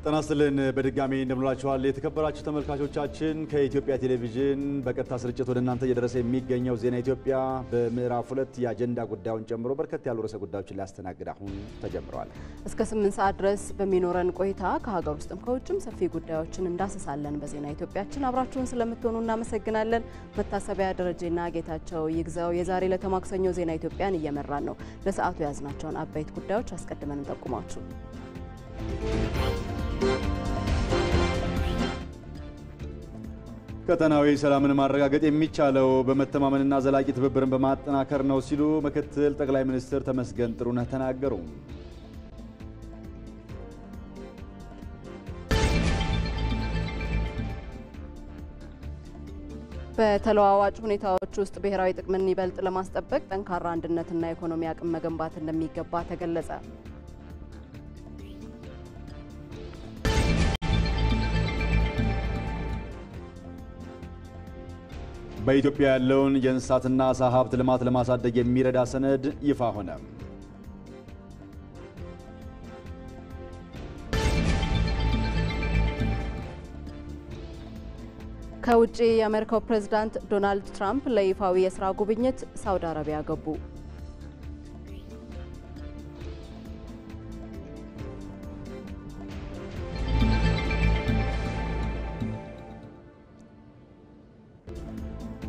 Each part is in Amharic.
ጤና ይስጥልን በድጋሚ እንደምንላችኋል የተከበራችሁ ተመልካቾቻችን ከኢትዮጵያ ቴሌቪዥን በቀጥታ ስርጭት ወደ እናንተ እየደረሰ የሚገኘው ዜና ኢትዮጵያ በምዕራፍ 2 የአጀንዳ ጉዳዩን ጨምሮ በርከት ያሉ ርዕሰ ጉዳዮችን ሊያስተናግድ አሁን ተጀምሯል። እስከ 8 ሰዓት ድረስ በሚኖረን ቆይታ ከሀገር ውስጥም ከውጭም ሰፊ ጉዳዮችን እንዳሰሳለን። በዜና ኢትዮጵያችን አብራችሁን ስለምትሆኑ እናመሰግናለን። መታሰቢያ ደረጃና ጌታቸው ይግዛው የዛሬ ለተማክሰኞ ዜና ኢትዮጵያን እየመራን ነው። ለሰዓቱ ያዝናቸውን አበይት ጉዳዮች አስቀድመን እንጠቁማችሁ። ቀጠናዊ ሰላምን ማረጋገጥ የሚቻለው በመተማመንና ዘላቂ ትብብርን በማጠናከር ነው ሲሉ ምክትል ጠቅላይ ሚኒስትር ተመስገን ጥሩነህ ተናገሩ። በተለዋዋጭ ሁኔታዎች ውስጥ ብሔራዊ ጥቅምን ይበልጥ ለማስጠበቅ ጠንካራ አንድነትና ኢኮኖሚ አቅም መገንባት እንደሚገባ ተገለጸ። በኢትዮጵያ ያለውን የእንስሳትና ዓሳ ሀብት ልማት ለማሳደግ የሚረዳ ሰነድ ይፋ ሆነ። ከውጪ የአሜሪካው ፕሬዝዳንት ዶናልድ ትራምፕ ለይፋዊ የሥራ ጉብኝት ሳውዲ አረቢያ ገቡ።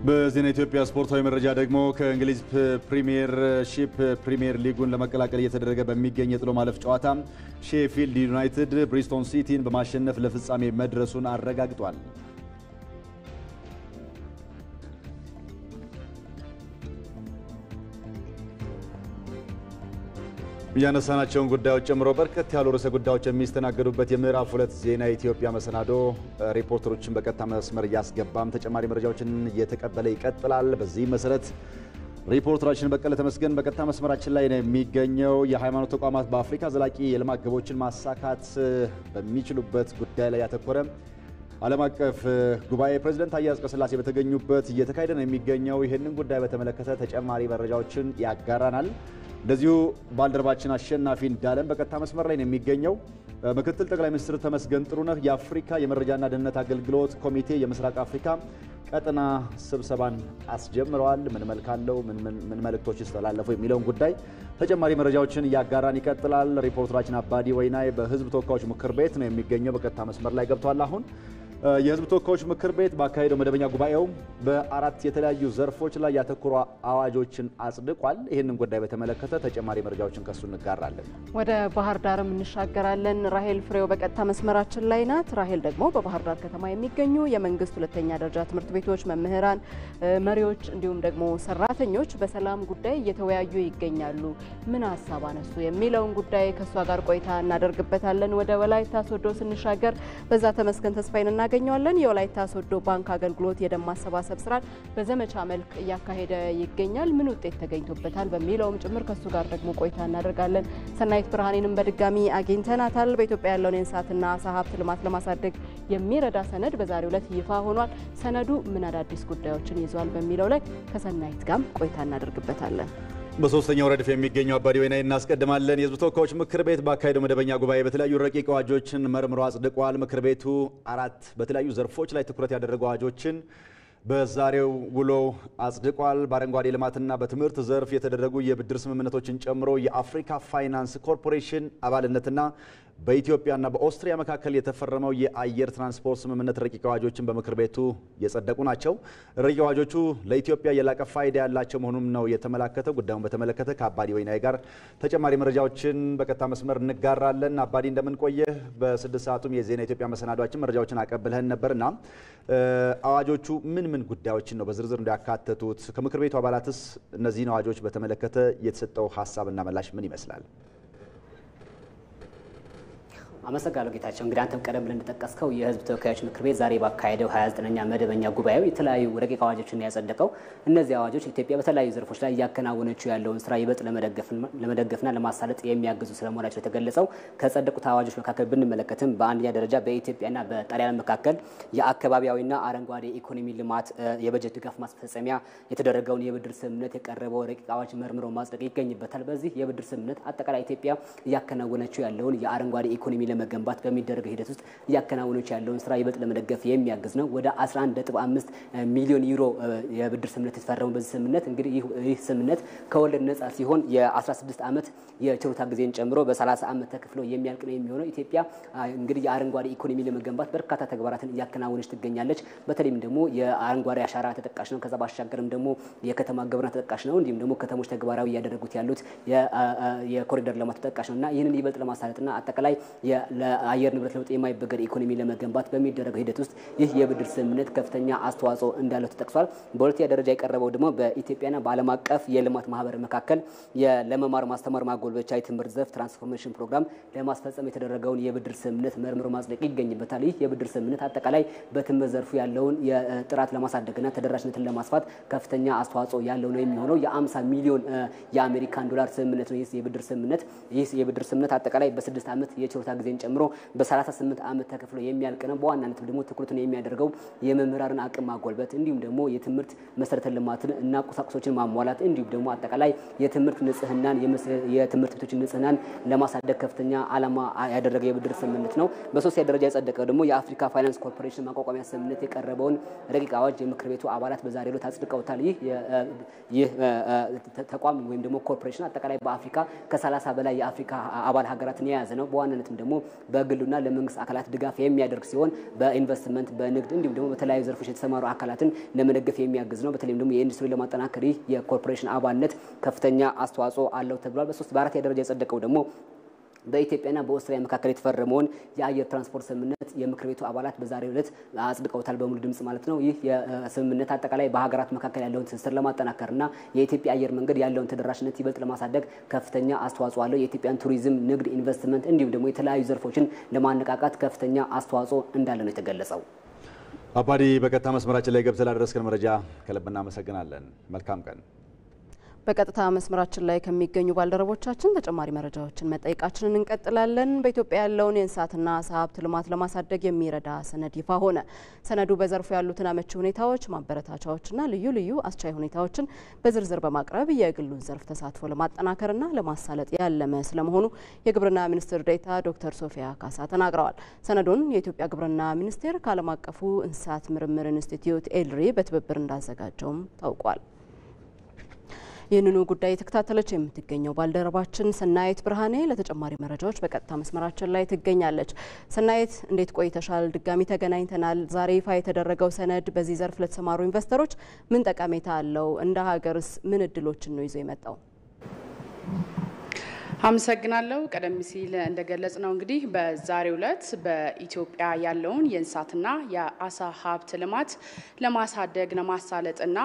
በዜና ኢትዮጵያ ስፖርታዊ መረጃ ደግሞ ከእንግሊዝ ፕሪሚየር ሊጉን ለመቀላቀል እየተደረገ በሚገኝ የጥሎ ማለፍ ጨዋታ ሼፊልድ ዩናይትድ ብሪስቶን ሲቲን በማሸነፍ ለፍጻሜ መድረሱን አረጋግጧል። ያነሳናቸውን ጉዳዮች ጨምሮ በርከት ያሉ ርዕሰ ጉዳዮች የሚስተናገዱበት የምዕራፍ 2 ዜና ኢትዮጵያ መሰናዶ ሪፖርተሮችን በቀጥታ መስመር ያስገባም ተጨማሪ መረጃዎችን እየተቀበለ ይቀጥላል። በዚህ መሰረት ሪፖርተራችን በቀለ ተመስገን በቀጥታ መስመራችን ላይ ነው የሚገኘው። የሃይማኖት ተቋማት በአፍሪካ ዘላቂ የልማት ግቦችን ማሳካት በሚችሉበት ጉዳይ ላይ ያተኮረ ዓለም አቀፍ ጉባኤ ፕሬዝዳንት ታዬ አጽቀሥላሴ በተገኙበት እየተካሄደ ነው የሚገኘው። ይህንን ጉዳይ በተመለከተ ተጨማሪ መረጃዎችን ያጋራናል። እንደዚሁ ባልደረባችን አሸናፊ እንዳለም በቀጥታ መስመር ላይ ነው የሚገኘው። ምክትል ጠቅላይ ሚኒስትር ተመስገን ጥሩነህ የአፍሪካ የመረጃና ደህንነት አገልግሎት ኮሚቴ የምስራቅ አፍሪካ ቀጠና ስብሰባን አስጀምረዋል። ምን መልክ አለው፣ ምን መልእክቶች ይስተላለፉ የሚለውን ጉዳይ ተጨማሪ መረጃዎችን እያጋራን ይቀጥላል። ሪፖርተራችን አባዲ ወይናይ በህዝብ ተወካዮች ምክር ቤት ነው የሚገኘው። በቀጥታ መስመር ላይ ገብቷል። አሁን የህዝብ ተወካዮች ምክር ቤት ባካሄደው መደበኛ ጉባኤው በአራት የተለያዩ ዘርፎች ላይ ያተኮሩ አዋጆችን አጽድቋል። ይህንን ጉዳይ በተመለከተ ተጨማሪ መረጃዎችን ከሱ እንጋራለን። ወደ ባህር ዳርም እንሻገራለን። ራሄል ፍሬው በቀጥታ መስመራችን ላይ ናት። ራሄል ደግሞ በባህር ዳር ከተማ የሚገኙ የመንግስት ሁለተኛ ደረጃ ትምህርት ቤቶች መምህራን፣ መሪዎች እንዲሁም ደግሞ ሰራተኞች በሰላም ጉዳይ እየተወያዩ ይገኛሉ። ምን ሀሳብ አነሱ የሚለውን ጉዳይ ከሷ ጋር ቆይታ እናደርግበታለን። ወደ ወላይታ ሶዶ ስንሻገር በዛ ተመስገን ተስፋዬን እናገኘዋለን። የወላይታ ሶዶ ባንክ አገልግሎት የደም ማሰባሰብ ስራ በዘመቻ መልክ እያካሄደ ይገኛል። ምን ውጤት ተገኝቶበታል በሚለውም ጭምር ከሱ ጋር ደግሞ ቆይታ እናደርጋለን። ሰናይት ብርሃኔንም በድጋሚ አግኝተናታል። በኢትዮጵያ ያለውን የእንስሳትና ዓሳ ሀብት ልማት ለማሳደግ የሚረዳ ሰነድ በዛሬው ዕለት ይፋ ሆኗል። ሰነዱ ምን አዳዲስ ጉዳዮችን ይዟል በሚለው ላይ ከሰናይት ጋርም ቆይታ እናደርግበታለን። በሶስተኛው ረድፍ የሚገኘው አባዲ ወይናይ እናስቀድማለን። የህዝብ ተወካዮች ምክር ቤት ባካሄደው መደበኛ ጉባኤ በተለያዩ ረቂቅ አዋጆችን መርምሮ አጽድቋል። ምክር ቤቱ አራት በተለያዩ ዘርፎች ላይ ትኩረት ያደረጉ አዋጆችን በዛሬው ውሎ አጽድቋል። በአረንጓዴ ልማትና በትምህርት ዘርፍ የተደረጉ የብድር ስምምነቶችን ጨምሮ የአፍሪካ ፋይናንስ ኮርፖሬሽን አባልነትና በኢትዮጵያና በኦስትሪያ መካከል የተፈረመው የአየር ትራንስፖርት ስምምነት ረቂቅ አዋጆችን በምክር ቤቱ የጸደቁ ናቸው። ረቂቅ አዋጆቹ ለኢትዮጵያ የላቀ ፋይዳ ያላቸው መሆኑን ነው የተመላከተው። ጉዳዩን በተመለከተ ከአባዲ ወይናይ ጋር ተጨማሪ መረጃዎችን በቀጥታ መስመር እንጋራለን። አባዲ እንደምን ቆየህ? በ6 ሰዓቱም የዜና ኢትዮጵያ መሰናዷችን መረጃዎችን አቀብለህን ነበርና አዋጆቹ ምን ጉዳዮችን ነው በዝርዝር እንዲያካተቱት? ከምክር ቤቱ አባላትስ እነዚህን አዋጆች በተመለከተ የተሰጠው ሀሳብና ምላሽ ምን ይመስላል? አመሰግናለሁ ጌታቸው። እንግዲህ አንተም ቀደም ብለን እንደጠቀስከው የህዝብ ተወካዮች ምክር ቤት ዛሬ ባካሄደው 29ኛ መደበኛ ጉባኤው የተለያዩ ረቂቅ አዋጆችን ያጸደቀው። እነዚህ አዋጆች ኢትዮጵያ በተለያዩ ዘርፎች ላይ እያከናወነችው ያለውን ስራ ይበልጥ ለመደገፍና ለማሳለጥ የሚያግዙ ስለመሆናቸው የተገለጸው። ከጸደቁት አዋጆች መካከል ብንመለከትም በአንደኛ ደረጃ በኢትዮጵያና በጣሊያን መካከል የአካባቢያዊና አረንጓዴ ኢኮኖሚ ልማት የበጀት ድጋፍ ማስፈጸሚያ የተደረገውን የብድር ስምምነት የቀረበው ረቂቅ አዋጅ መርምሮ ማጽደቅ ይገኝበታል። በዚህ የብድር ስምምነት አጠቃላይ ኢትዮጵያ እያከናወነችው ያለውን የአረንጓዴ ኢኮኖሚ ለመገንባት በሚደረገው ሂደት ውስጥ እያከናወነች ያለውን ስራ ይበልጥ ለመደገፍ የሚያግዝ ነው። ወደ 11.5 ሚሊዮን ዩሮ የብድር ስምምነት የተፈረመው በዚህ ስምምነት እንግዲህ ይህ ስምምነት ከወለድ ነጻ ሲሆን የ16 ዓመት የችሮታ ጊዜን ጨምሮ በ30 ዓመት ተከፍሎ የሚያልቅ ነው የሚሆነው። ኢትዮጵያ እንግዲህ የአረንጓዴ ኢኮኖሚ ለመገንባት በርካታ ተግባራትን እያከናወነች ትገኛለች። በተለይም ደግሞ የአረንጓዴ አሻራ ተጠቃሽ ነው። ከዛ ባሻገርም ደግሞ የከተማ ግብርና ተጠቃሽ ነው። እንዲሁም ደግሞ ከተሞች ተግባራዊ ያደረጉት ያሉት የኮሪደር ልማት ተጠቃሽ ነውና ይህንን ይበልጥ ለማሳለጥና አጠቃላይ ለአየር ንብረት ለውጥ የማይበገር ኢኮኖሚ ለመገንባት በሚደረገው ሂደት ውስጥ ይህ የብድር ስምምነት ከፍተኛ አስተዋጽኦ እንዳለው ተጠቅሷል። በሁለተኛ ደረጃ የቀረበው ደግሞ በኢትዮጵያና በዓለም አቀፍ የልማት ማህበር መካከል ለመማር ማስተማር ማጎልበቻ የትምህርት ዘርፍ ትራንስፎርሜሽን ፕሮግራም ለማስፈጸም የተደረገውን የብድር ስምምነት መርምሮ ማጽደቅ ይገኝበታል። ይህ የብድር ስምምነት አጠቃላይ በትምህርት ዘርፉ ያለውን የጥራት ለማሳደግና ተደራሽነትን ለማስፋት ከፍተኛ አስተዋጽኦ ያለው ነው የሚሆነው። የ50 ሚሊዮን የአሜሪካን ዶላር ስምምነት ነው ይህ የብድር ስምምነት አጠቃላይ በ6 ዓመት የችሮታ ጊዜን ጨምሮ በ38 ዓመት ተከፍሎ የሚያልቅ ነው። በዋናነት ደግሞ ትኩረቱን የሚያደርገው የመምህራንን አቅም ማጎልበት እንዲሁም ደግሞ የትምህርት መሰረተ ልማትን እና ቁሳቁሶችን ማሟላት እንዲሁም ደግሞ አጠቃላይ የትምህርት ንጽህናን የትምህርት ቤቶችን ንጽህናን ለማሳደግ ከፍተኛ ዓላማ ያደረገ የብድር ስምምነት ነው። በሶስተኛ ደረጃ የጸደቀው ደግሞ የአፍሪካ ፋይናንስ ኮርፖሬሽን ማቋቋሚያ ስምምነት የቀረበውን ረቂቅ አዋጅ የምክር ቤቱ አባላት በዛሬው ዕለት አጽድቀውታል። ይህ ተቋም ወይም ደግሞ ኮርፖሬሽን አጠቃላይ በአፍሪካ ከ30 በላይ የአፍሪካ አባል ሀገራትን የያዘ ነው። በዋናነትም ደግሞ በግሉና ለመንግስት አካላት ድጋፍ የሚያደርግ ሲሆን በኢንቨስትመንት በንግድ እንዲሁም ደግሞ በተለያዩ ዘርፎች የተሰማሩ አካላትን ለመደገፍ የሚያግዝ ነው። በተለይም ደግሞ የኢንዱስትሪ ለማጠናከር ይህ የኮርፖሬሽን አባልነት ከፍተኛ አስተዋጽኦ አለው ተብሏል። በአራተኛ ደረጃ የጸደቀው ደግሞ በኢትዮጵያና በኦስትሪያ መካከል የተፈረመውን የአየር ትራንስፖርት ስምምነት የምክር ቤቱ አባላት በዛሬው ዕለት አጽድቀውታል፣ በሙሉ ድምጽ ማለት ነው። ይህ የስምምነት አጠቃላይ በሀገራት መካከል ያለውን ትስስር ለማጠናከርና የኢትዮጵያ አየር መንገድ ያለውን ተደራሽነት ይበልጥ ለማሳደግ ከፍተኛ አስተዋጽኦ አለው። የኢትዮጵያን ቱሪዝም፣ ንግድ፣ ኢንቨስትመንት እንዲሁም ደግሞ የተለያዩ ዘርፎችን ለማነቃቃት ከፍተኛ አስተዋጽኦ እንዳለ ነው የተገለጸው። አባዲ በቀጥታ መስመራችን ላይ ገብተህ ላደረስከን መረጃ ከልብ እናመሰግናለን። መልካም ቀን። በቀጥታ መስመራችን ላይ ከሚገኙ ባልደረቦቻችን ተጨማሪ መረጃዎችን መጠየቃችንን እንቀጥላለን። በኢትዮጵያ ያለውን የእንስሳትና ዓሳ ሀብት ልማት ለማሳደግ የሚረዳ ሰነድ ይፋ ሆነ። ሰነዱ በዘርፉ ያሉትን አመቺ ሁኔታዎች፣ ማበረታቻዎችና ልዩ ልዩ አስቻይ ሁኔታዎችን በዝርዝር በማቅረብ የግሉን ዘርፍ ተሳትፎ ለማጠናከርና ለማሳለጥ ያለመ ስለመሆኑ የግብርና ሚኒስትር ዴኤታ ዶክተር ሶፊያ ካሳ ተናግረዋል። ሰነዱን የኢትዮጵያ ግብርና ሚኒስቴር ከዓለም አቀፉ እንስሳት ምርምር ኢንስቲትዩት ኤልሪ በትብብር እንዳዘጋጀውም ታውቋል። ይህንኑ ጉዳይ የተከታተለች የምትገኘው ባልደረባችን ሰናይት ብርሃኔ ለተጨማሪ መረጃዎች በቀጥታ መስመራችን ላይ ትገኛለች። ሰናይት እንዴት ቆይተሻል? ድጋሚ ተገናኝተናል። ዛሬ ይፋ የተደረገው ሰነድ በዚህ ዘርፍ ለተሰማሩ ኢንቨስተሮች ምን ጠቀሜታ አለው? እንደ ሀገርስ ምን እድሎችን ነው ይዞ የመጣው? አመሰግናለሁ። ቀደም ሲል እንደገለጽ ነው እንግዲህ በዛሬው ዕለት በኢትዮጵያ ያለውን የእንስሳትና የዓሳ ሀብት ልማት ለማሳደግ ለማሳለጥና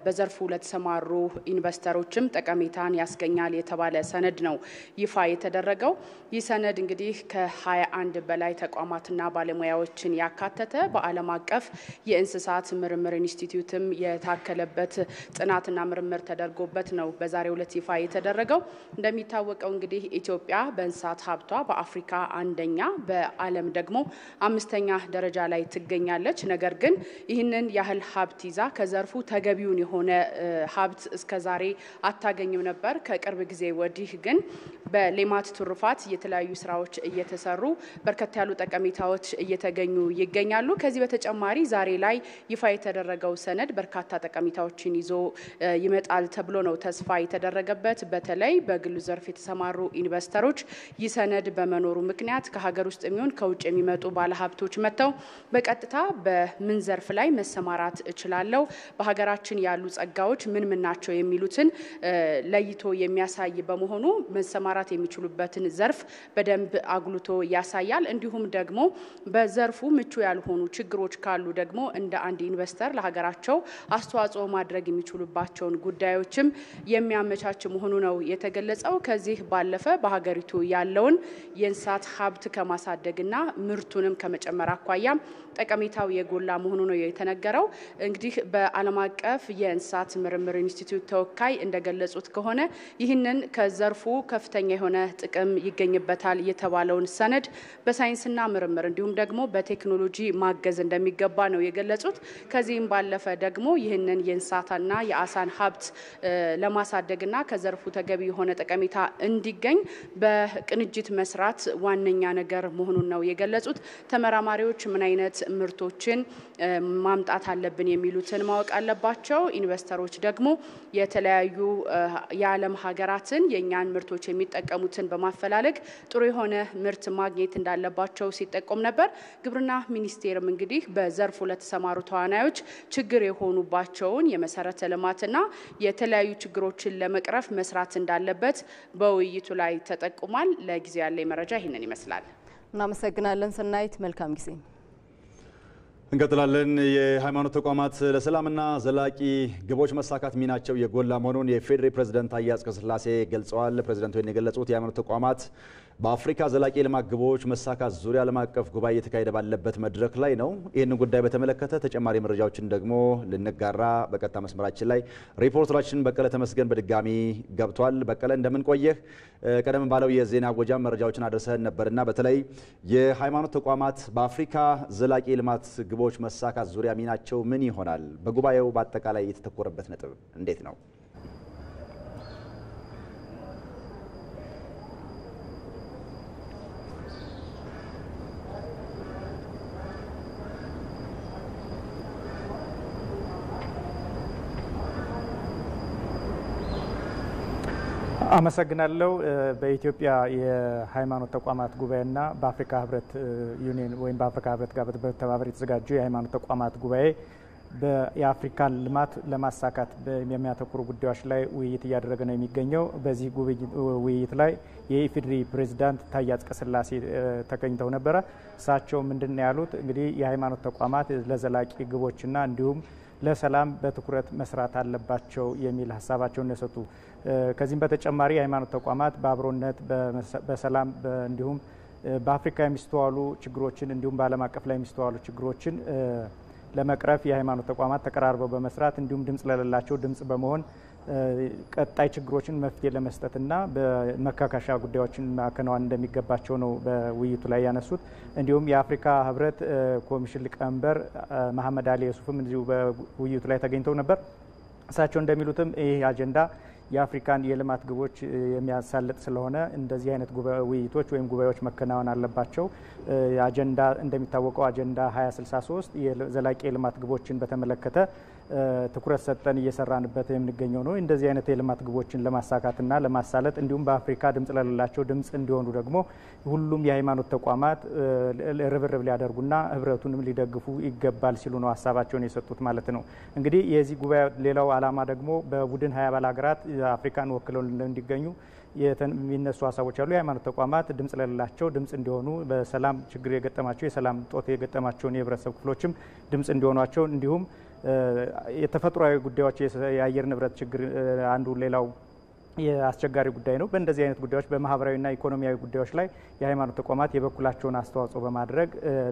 በዘርፉ ለተሰማሩ ኢንቨስተሮችም ጠቀሜታን ያስገኛል የተባለ ሰነድ ነው ይፋ የተደረገው። ይህ ሰነድ እንግዲህ ከ21 በላይ ተቋማትና ባለሙያዎችን ያካተተ በዓለም አቀፍ የእንስሳት ምርምር ኢንስቲትዩትም የታከለበት ጥናትና ምርምር ተደርጎበት ነው በዛሬው ዕለት ይፋ የተደረገው። እንደሚታወቀው እንግዲህ ኢትዮጵያ በእንስሳት ሀብቷ በአፍሪካ አንደኛ በዓለም ደግሞ 5ኛ ደረጃ ላይ ትገኛለች። ነገር ግን ይህንን ያህል ሀብት ይዛ ከዘርፉ ተገቢውን የሆነ ሀብት እስከዛሬ አታገኝም ነበር። ከቅርብ ጊዜ ወዲህ ግን በሌማት ትሩፋት የተለያዩ ስራዎች እየተሰሩ በርከት ያሉ ጠቀሜታዎች እየተገኙ ይገኛሉ። ከዚህ በተጨማሪ ዛሬ ላይ ይፋ የተደረገው ሰነድ በርካታ ጠቀሜታዎችን ይዞ ይመጣል ተብሎ ነው ተስፋ የተደረገበት። በተለይ በግሉ ዘርፍ የተሰማሩ ኢንቨስተሮች ይህ ሰነድ በመኖሩ ምክንያት ከሀገር ውስጥ የሚሆን ከውጭ የሚመጡ ባለሀብቶች መጥተው በቀጥታ በምን ዘርፍ ላይ መሰማራት እችላለሁ፣ በሀገራችን ያሉ ጸጋዎች ምን ምን ናቸው የሚሉትን ለይቶ የሚያሳይ በመሆኑ መሰማራት የሚችሉበትን ዘርፍ በደንብ አጉልቶ ያሳያል። እንዲሁም ደግሞ በዘርፉ ምቹ ያልሆኑ ችግሮች ካሉ ደግሞ እንደ አንድ ኢንቨስተር ለሀገራቸው አስተዋጽኦ ማድረግ የሚችሉባቸውን ጉዳዮችም የሚያመቻች መሆኑ ነው የተገለጸው። ከዚህ ባለፈ በሀገሪቱ ያለውን የእንስሳት ሀብት ከማሳደግና ምርቱንም ከመጨመር አኳያ ጠቀሜታው የጎላ መሆኑ ነው የተነገረው። እንግዲህ በዓለም አቀፍ የእንስሳት ምርምር ኢንስቲትዩት ተወካይ እንደገለጹት ከሆነ ይህንን ከዘርፉ ከፍተኛ የሆነ ጥቅም ይገኝበታል የተባለውን ሰነድ በሳይንስና ምርምር እንዲሁም ደግሞ በቴክኖሎጂ ማገዝ እንደሚገባ ነው የገለጹት። ከዚህም ባለፈ ደግሞ ይህንን የእንስሳትና የዓሳን ሀብት ለማሳደግና ከዘርፉ ተገቢ የሆነ ጠቀሜታ እንዲገኝ በቅንጅት መስራት ዋነኛ ነገር መሆኑን ነው የገለጹት። ተመራማሪዎች ምን አይነት ምርቶችን ማምጣት አለብን የሚሉትን ማወቅ አለባቸው። ኢንቨስተሮች ደግሞ የተለያዩ የዓለም ሀገራትን የኛን ምርቶች የሚጠቀሙትን በማፈላለግ ጥሩ የሆነ ምርት ማግኘት እንዳለባቸው ሲጠቆም ነበር። ግብርና ሚኒስቴርም እንግዲህ በዘርፉ ለተሰማሩ ተዋናዮች ችግር የሆኑባቸውን የመሰረተ ልማትና የተለያዩ ችግሮችን ለመቅረፍ መስራት እንዳለበት በውይይቱ ላይ ተጠቁሟል። ለጊዜው ያለ መረጃ ይህንን ይመስላል። እናመሰግናለን ሰናይት፣ መልካም ጊዜ። እንቀጥላለን። የሃይማኖት ተቋማት ለሰላምና ዘላቂ ግቦች መሳካት ሚናቸው የጎላ መሆኑን የፌዴሪ ፕሬዝዳንት ታዬ አጽቀሥላሴ ገልጸዋል። ፕሬዝዳንቱ የገለጹት የሃይማኖት ተቋማት በአፍሪካ ዘላቂ የልማት ግቦች መሳካት ዙሪያ ዓለም አቀፍ ጉባኤ የተካሄደ ባለበት መድረክ ላይ ነው። ይህንን ጉዳይ በተመለከተ ተጨማሪ መረጃዎችን ደግሞ ልንጋራ በቀጥታ መስመራችን ላይ ሪፖርተራችን በቀለ ተመስገን በድጋሚ ገብቷል። በቀለ እንደምን ቆየህ? ቀደም ባለው የዜና ጎጃም መረጃዎችን አድርሰን ነበርና በተለይ የሃይማኖት ተቋማት በአፍሪካ ዘላቂ የልማት ግቦች መሳካት ዙሪያ ሚናቸው ምን ይሆናል? በጉባኤው በአጠቃላይ የተተኮረበት ነጥብ እንዴት ነው? አመሰግናለሁ። በኢትዮጵያ የሃይማኖት ተቋማት ጉባኤና በአፍሪካ ህብረት ዩኒየን ወይም በአፍሪካ ህብረት ጋር በተባበረ የተዘጋጀ የሃይማኖት ተቋማት ጉባኤ የአፍሪካን ልማት ለማሳካት የሚያተኩሩ ጉዳዮች ላይ ውይይት እያደረገ ነው የሚገኘው። በዚህ ውይይት ላይ የኢፌዴሪ ፕሬዝዳንት ታዬ አጽቀሥላሴ ተገኝተው ነበረ። እሳቸው ምንድን ነው ያሉት? እንግዲህ የሃይማኖት ተቋማት ለዘላቂ ግቦችና እንዲሁም ለሰላም በትኩረት መስራት አለባቸው የሚል ሀሳባቸውን የሰጡ። ከዚህም በተጨማሪ የሃይማኖት ተቋማት በአብሮነት በሰላም እንዲሁም በአፍሪካ የሚስተዋሉ ችግሮችን እንዲሁም በዓለም አቀፍ ላይ የሚስተዋሉ ችግሮችን ለመቅረፍ የሃይማኖት ተቋማት ተቀራርበው በመስራት እንዲሁም ድምጽ ለሌላቸው ድምጽ በመሆን ቀጣይ ችግሮችን መፍትሄ ለመስጠትና በመካካሻ ጉዳዮችን ማከናወን እንደሚገባቸው ነው በውይይቱ ላይ ያነሱት። እንዲሁም የአፍሪካ ህብረት ኮሚሽን ሊቀመንበር መሐመድ አሊ ዩሱፍም እንዲሁ በውይይቱ ላይ ተገኝተው ነበር። እሳቸው እንደሚሉትም ይህ አጀንዳ የአፍሪካን የልማት ግቦች የሚያሳልጥ ስለሆነ እንደዚህ አይነት ውይይቶች ወይም ጉባኤዎች መከናወን አለባቸው። አጀንዳ እንደሚታወቀው አጀንዳ 2063 የዘላቂ የልማት ግቦችን በተመለከተ ትኩረት ሰጠን እየሰራንበት የምንገኘው ነው። እንደዚህ አይነት የልማት ግቦችን ለማሳካትና ለማሳለጥ እንዲሁም በአፍሪካ ድምጽ ለሌላቸው ድምጽ እንዲሆኑ ደግሞ ሁሉም የሃይማኖት ተቋማት ርብርብ ሊያደርጉና ህብረቱንም ሊደግፉ ይገባል ሲሉ ነው ሀሳባቸውን የሰጡት ማለት ነው። እንግዲህ የዚህ ጉባኤ ሌላው ዓላማ ደግሞ በቡድን 20 አባል ሀገራት አፍሪካን ወክለው እንዲገኙ የሚነሱ ሀሳቦች አሉ። የሃይማኖት ተቋማት ድምጽ ለሌላቸው ድምጽ እንዲሆኑ፣ በሰላም ችግር የገጠማቸው የሰላም ጦት የገጠማቸውን የህብረተሰብ ክፍሎችም ድምጽ እንዲሆኗቸው፣ እንዲሁም የተፈጥሯዊ ጉዳዮች የአየር ንብረት ችግር አንዱ ሌላው የአስቸጋሪ ጉዳይ ነው። በእንደዚህ አይነት ጉዳዮች በማህበራዊና ኢኮኖሚያዊ ጉዳዮች ላይ የሃይማኖት ተቋማት የበኩላቸውን አስተዋጽኦ በማድረግ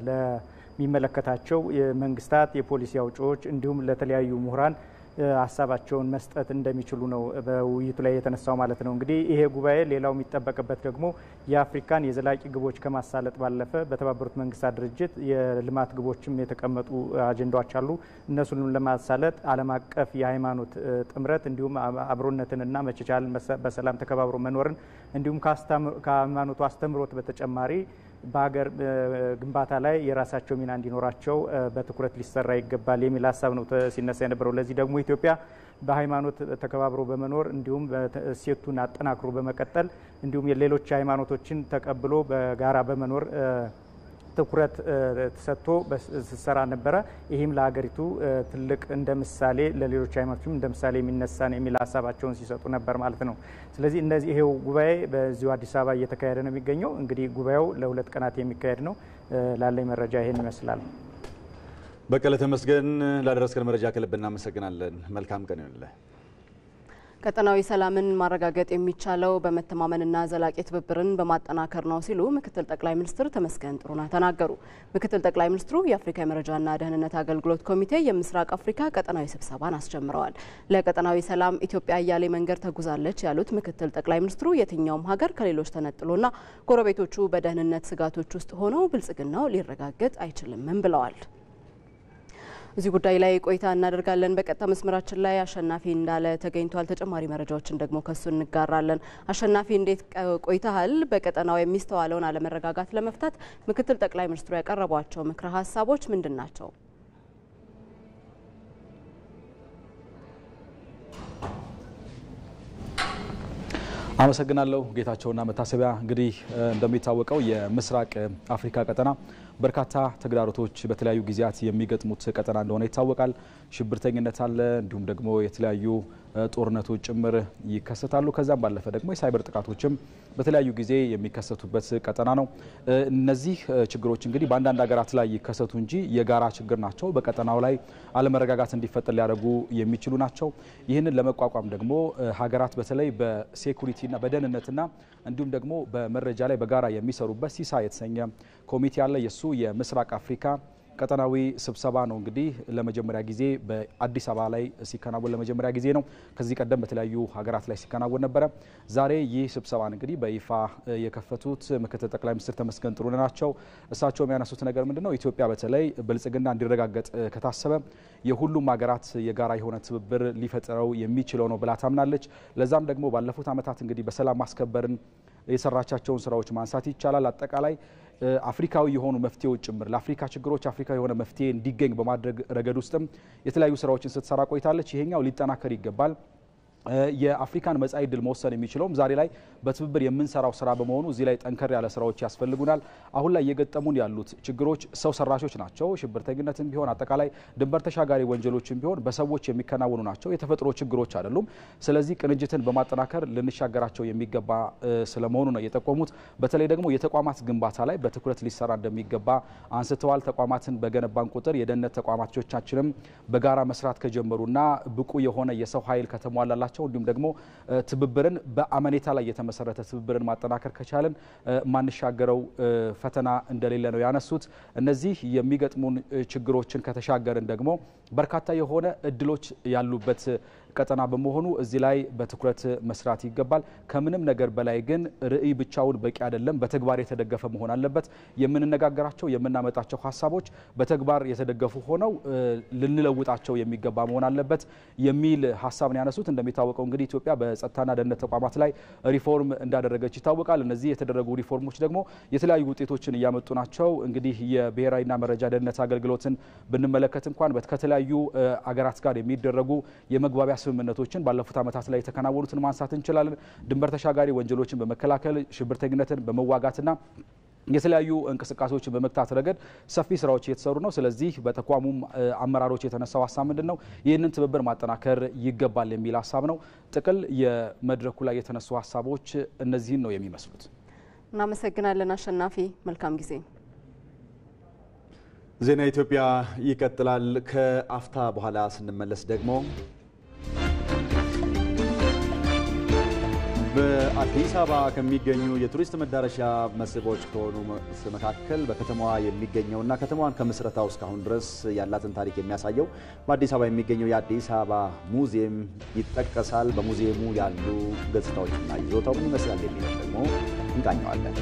ለሚመለከታቸው የመንግስታት የፖሊሲ አውጪዎች እንዲሁም ለተለያዩ ምሁራን ሀሳባቸውን መስጠት እንደሚችሉ ነው በውይይቱ ላይ የተነሳው ማለት ነው። እንግዲህ ይሄ ጉባኤ ሌላው የሚጠበቅበት ደግሞ የአፍሪካን የዘላቂ ግቦች ከማሳለጥ ባለፈ በተባበሩት መንግስታት ድርጅት የልማት ግቦችም የተቀመጡ አጀንዳዎች አሉ። እነሱንም ለማሳለጥ ዓለም አቀፍ የሃይማኖት ጥምረት እንዲሁም አብሮነትንና መቻቻልን በሰላም ተከባብሮ መኖርን እንዲሁም ከሃይማኖቱ አስተምሮት በተጨማሪ በሀገር ግንባታ ላይ የራሳቸው ሚና እንዲኖራቸው በትኩረት ሊሰራ ይገባል የሚል ሀሳብ ነው ሲነሳ የነበረው። ለዚህ ደግሞ ኢትዮጵያ በሃይማኖት ተከባብሮ በመኖር እንዲሁም እሴቱን አጠናክሮ በመቀጠል እንዲሁም የሌሎች ሃይማኖቶችን ተቀብሎ በጋራ በመኖር ትኩረት ተሰጥቶ ሲሰራ ነበረ። ይህም ለሀገሪቱ ትልቅ እንደ ምሳሌ ለሌሎች ሃይማኖቶችም እንደ ምሳሌ የሚነሳ ነው የሚል ሀሳባቸውን ሲሰጡ ነበር ማለት ነው። ስለዚህ እነዚህ ይሄው ጉባኤ በዚሁ አዲስ አበባ እየተካሄደ ነው የሚገኘው። እንግዲህ ጉባኤው ለ2 ቀናት የሚካሄድ ነው። ላለኝ መረጃ ይሄን ይመስላል። በቀለ ተመስገን ላደረስከን መረጃ ከልብ እናመሰግናለን። መልካም ቀን ይሁንልህ። ቀጠናዊ ሰላምን ማረጋገጥ የሚቻለው በመተማመንና ዘላቂ ትብብርን በማጠናከር ነው ሲሉ ምክትል ጠቅላይ ሚኒስትር ተመስገን ጥሩነህ ተናገሩ። ምክትል ጠቅላይ ሚኒስትሩ የአፍሪካ የመረጃና ደህንነት አገልግሎት ኮሚቴ የምስራቅ አፍሪካ ቀጠናዊ ስብሰባን አስጀምረዋል። ለቀጠናዊ ሰላም ኢትዮጵያ አያሌ መንገድ ተጉዛለች ያሉት ምክትል ጠቅላይ ሚኒስትሩ የትኛውም ሀገር ከሌሎች ተነጥሎና ጎረቤቶቹ በደህንነት ስጋቶች ውስጥ ሆነው ብልጽግናው ሊረጋገጥ አይችልም ብለዋል። እዚህ ጉዳይ ላይ ቆይታ እናደርጋለን። በቀጥታ መስመራችን ላይ አሸናፊ እንዳለ ተገኝቷል። ተጨማሪ መረጃዎችን ደግሞ ከሱ እንጋራለን። አሸናፊ እንዴት ቆይታሃል? በቀጠናው የሚስተዋለውን አለመረጋጋት ለመፍታት ምክትል ጠቅላይ ሚኒስትሩ ያቀረቧቸው ምክረ ሀሳቦች ምንድን ናቸው? አመሰግናለሁ ጌታቸውና መታሰቢያ። እንግዲህ እንደሚታወቀው የምስራቅ አፍሪካ ቀጠና በርካታ ተግዳሮቶች በተለያዩ ጊዜያት የሚገጥሙት ቀጠና እንደሆነ ይታወቃል። ሽብርተኝነት አለ፣ እንዲሁም ደግሞ የተለያዩ ጦርነቶች ጭምር ይከሰታሉ። ከዛም ባለፈ ደግሞ የሳይበር ጥቃቶችም በተለያዩ ጊዜ የሚከሰቱበት ቀጠና ነው። እነዚህ ችግሮች እንግዲህ በአንዳንድ ሀገራት ላይ ይከሰቱ እንጂ የጋራ ችግር ናቸው። በቀጠናው ላይ አለመረጋጋት እንዲፈጠር ሊያደርጉ የሚችሉ ናቸው። ይህንን ለመቋቋም ደግሞ ሀገራት በተለይ በሴኩሪቲና በደህንነትና እንዲሁም ደግሞ በመረጃ ላይ በጋራ የሚሰሩበት ሲሳ የተሰኘ ኮሚቴ አለ። የሱ የምስራቅ አፍሪካ ቀጠናዊ ስብሰባ ነው እንግዲህ ለመጀመሪያ ጊዜ በአዲስ አበባ ላይ ሲከናወን ለመጀመሪያ ጊዜ ነው። ከዚህ ቀደም በተለያዩ ሀገራት ላይ ሲከናወን ነበረ። ዛሬ ይህ ስብሰባን እንግዲህ በይፋ የከፈቱት ምክትል ጠቅላይ ሚኒስትር ተመስገን ጥሩነህ ናቸው። እሳቸው የሚያነሱት ነገር ምንድነው? ኢትዮጵያ በተለይ ብልጽግና እንዲረጋገጥ ከታሰበ የሁሉም ሀገራት የጋራ የሆነ ትብብር ሊፈጥረው የሚችለው ነው ብላ ታምናለች። ለዛም ደግሞ ባለፉት ዓመታት እንግዲህ በሰላም ማስከበርን የሰራቻቸውን ስራዎች ማንሳት ይቻላል። አጠቃላይ አፍሪካዊ የሆኑ መፍትሄዎች ጭምር ለአፍሪካ ችግሮች አፍሪካዊ የሆነ መፍትሄ እንዲገኝ በማድረግ ረገድ ውስጥም የተለያዩ ስራዎችን ስትሰራ ቆይታለች። ይሄኛው ሊጠናከር ይገባል። የአፍሪካን መጻኢ ዕድል መወሰን የሚችለውም ዛሬ ላይ በትብብር የምንሰራው ስራ በመሆኑ እዚህ ላይ ጠንከር ያለ ስራዎች ያስፈልጉናል። አሁን ላይ እየገጠሙን ያሉት ችግሮች ሰው ሰራሾች ናቸው። ሽብርተኝነትም ቢሆን አጠቃላይ ድንበር ተሻጋሪ ወንጀሎችም ቢሆን በሰዎች የሚከናወኑ ናቸው። የተፈጥሮ ችግሮች አይደሉም። ስለዚህ ቅንጅትን በማጠናከር ልንሻገራቸው የሚገባ ስለመሆኑ ነው የጠቆሙት። በተለይ ደግሞ የተቋማት ግንባታ ላይ በትኩረት ሊሰራ እንደሚገባ አንስተዋል። ተቋማትን በገነባን ቁጥር የደህንነት ተቋማቶቻችንም በጋራ መስራት ከጀመሩና ብቁ የሆነ የሰው ኃይል ከተሟላላቸው እንዲሁም ደግሞ ትብብርን በአመኔታ ላይ የተመሰረተ ትብብርን ማጠናከር ከቻለን ማንሻገረው ፈተና እንደሌለ ነው ያነሱት። እነዚህ የሚገጥሙን ችግሮችን ከተሻገርን ደግሞ በርካታ የሆነ እድሎች ያሉበት ቀጠና በመሆኑ እዚህ ላይ በትኩረት መስራት ይገባል። ከምንም ነገር በላይ ግን ርዕይ ብቻውን በቂ አይደለም፣ በተግባር የተደገፈ መሆን አለበት። የምንነጋገራቸው የምናመጣቸው ሀሳቦች በተግባር የተደገፉ ሆነው ልንለውጣቸው የሚገባ መሆን አለበት የሚል ሀሳብ ነው ያነሱት። እንደሚታወቀው እንግዲህ ኢትዮጵያ በጸጥታና ደህንነት ተቋማት ላይ ሪፎርም እንዳደረገች ይታወቃል። እነዚህ የተደረጉ ሪፎርሞች ደግሞ የተለያዩ ውጤቶችን እያመጡ ናቸው። እንግዲህ የብሔራዊና መረጃ ደህንነት አገልግሎትን ብንመለከት እንኳን ከተለያዩ አገራት ጋር የሚደረጉ የመግባቢያ ስምምነቶችን ባለፉት ዓመታት ላይ የተከናወኑትን ማንሳት እንችላለን። ድንበር ተሻጋሪ ወንጀሎችን በመከላከል ሽብርተኝነትን በመዋጋትና የተለያዩ እንቅስቃሴዎችን በመክታት ረገድ ሰፊ ስራዎች እየተሰሩ ነው። ስለዚህ በተቋሙም አመራሮች የተነሳው ሀሳብ ምንድነው? ይህንን ትብብር ማጠናከር ይገባል የሚል ሀሳብ ነው። ጥቅል የመድረኩ ላይ የተነሱ ሀሳቦች እነዚህን ነው የሚመስሉት። እናመሰግናለን አሸናፊ፣ መልካም ጊዜ። ዜና ኢትዮጵያ ይቀጥላል። ከአፍታ በኋላ ስንመለስ ደግሞ በአዲስ አበባ ከሚገኙ የቱሪስት መዳረሻ መስህቦች ከሆኑ መካከል በከተማዋ የሚገኘውና ከተማዋን ከምስረታው እስካሁን ድረስ ያላትን ታሪክ የሚያሳየው በአዲስ አበባ የሚገኘው የአዲስ አበባ ሙዚየም ይጠቀሳል። በሙዚየሙ ያሉ ገጽታዎችና ይዞታው ምን ይመስላል የሚለው ደግሞ እንቃኘዋለን።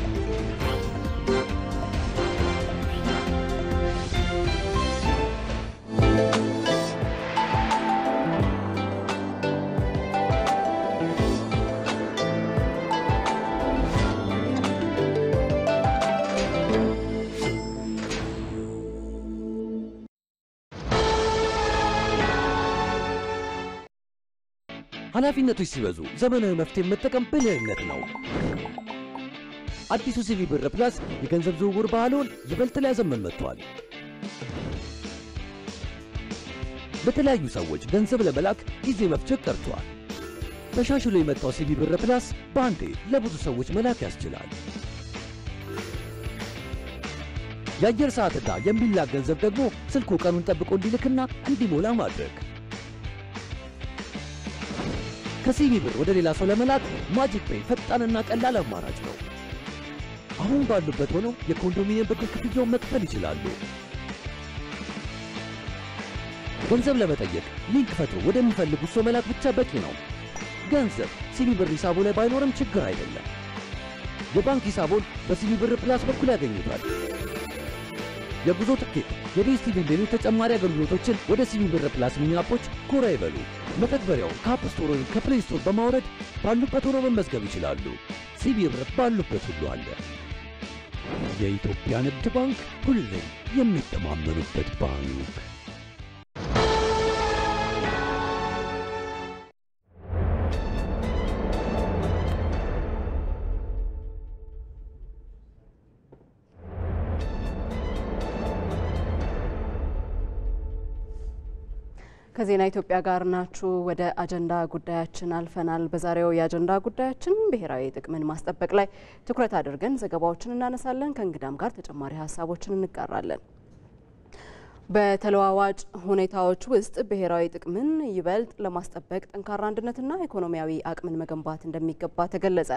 ኃላፊነቶች ሲበዙ ዘመናዊ መፍትሄ መጠቀም ብልህነት ነው። አዲሱ ሲቢ ብር ፕላስ የገንዘብ ዝውውር ባህሉን ይበልጥ ሊያዘመን መጥቷል። ለተለያዩ ሰዎች ገንዘብ ለመላክ ጊዜ መፍጀት ቀርቷል። ተሻሽሎ የመጣው ሲቢ ብር ፕላስ በአንዴ ለብዙ ሰዎች መላክ ያስችላል። የአየር ሰዓትና የሚላክ ገንዘብ ደግሞ ስልኩ ቀኑን ጠብቆ እንዲልክና እንዲሞላ ማድረግ። ከሲቢ ብር ወደ ሌላ ሰው ለመላክ ማጂክ ፔይ ፈጣንና ቀላል አማራጭ ነው። አሁን ባሉበት ሆነው የኮንዶሚኒየም ብድር ክፍያውን መክፈል ይችላሉ። ገንዘብ ለመጠየቅ ሊንክ ፈጥሮ ወደሚፈልጉት ሰው መላክ ብቻ በቂ ነው። ገንዘብ ሲቢ ብር ሂሳቡ ላይ ባይኖርም ችግር አይደለም። የባንክ ሂሳቡን በሲቢ ብር ፕላስ በኩል ያገኙታል። የጉዞ ትኬት፣ የዲኤስቲቪ ሌሎች ተጨማሪ አገልግሎቶችን ወደ ሲቢ ብር ፕላስ ሚኒ አፖች ጎራ ይበሉ። መተግበሪያው ከአፕ ስቶር ወይም ከፕሌይ ስቶር በማውረድ ባሉበት ሆነው መመዝገብ ይችላሉ። ሲቢ ብር ባሉበት ሁሉ አለ። የኢትዮጵያ ንግድ ባንክ ሁሌም የሚተማመኑበት ባንክ። ከዜና ኢትዮጵያ ጋር ናችሁ። ወደ አጀንዳ ጉዳያችን አልፈናል። በዛሬው የአጀንዳ ጉዳያችን ብሔራዊ ጥቅምን ማስጠበቅ ላይ ትኩረት አድርገን ዘገባዎችን እናነሳለን። ከእንግዳም ጋር ተጨማሪ ሀሳቦችን እንጋራለን። በተለዋዋጭ ሁኔታዎች ውስጥ ብሔራዊ ጥቅምን ይበልጥ ለማስጠበቅ ጠንካራ አንድነትና ኢኮኖሚያዊ አቅምን መገንባት እንደሚገባ ተገለጸ።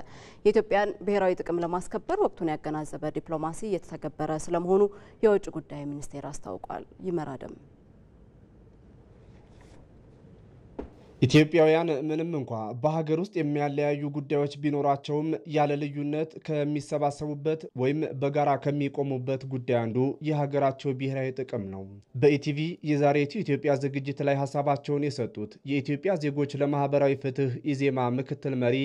የኢትዮጵያን ብሔራዊ ጥቅም ለማስከበር ወቅቱን ያገናዘበ ዲፕሎማሲ እየተተገበረ ስለመሆኑ የውጭ ጉዳይ ሚኒስቴር አስታውቋል። ይመራደም ኢትዮጵያውያን ምንም እንኳ በሀገር ውስጥ የሚያለያዩ ጉዳዮች ቢኖራቸውም ያለ ልዩነት ከሚሰባሰቡበት ወይም በጋራ ከሚቆሙበት ጉዳይ አንዱ የሀገራቸው ብሔራዊ ጥቅም ነው። በኢቲቪ የዛሬቱ ኢትዮጵያ ዝግጅት ላይ ሀሳባቸውን የሰጡት የኢትዮጵያ ዜጎች ለማህበራዊ ፍትህ ኢዜማ ምክትል መሪ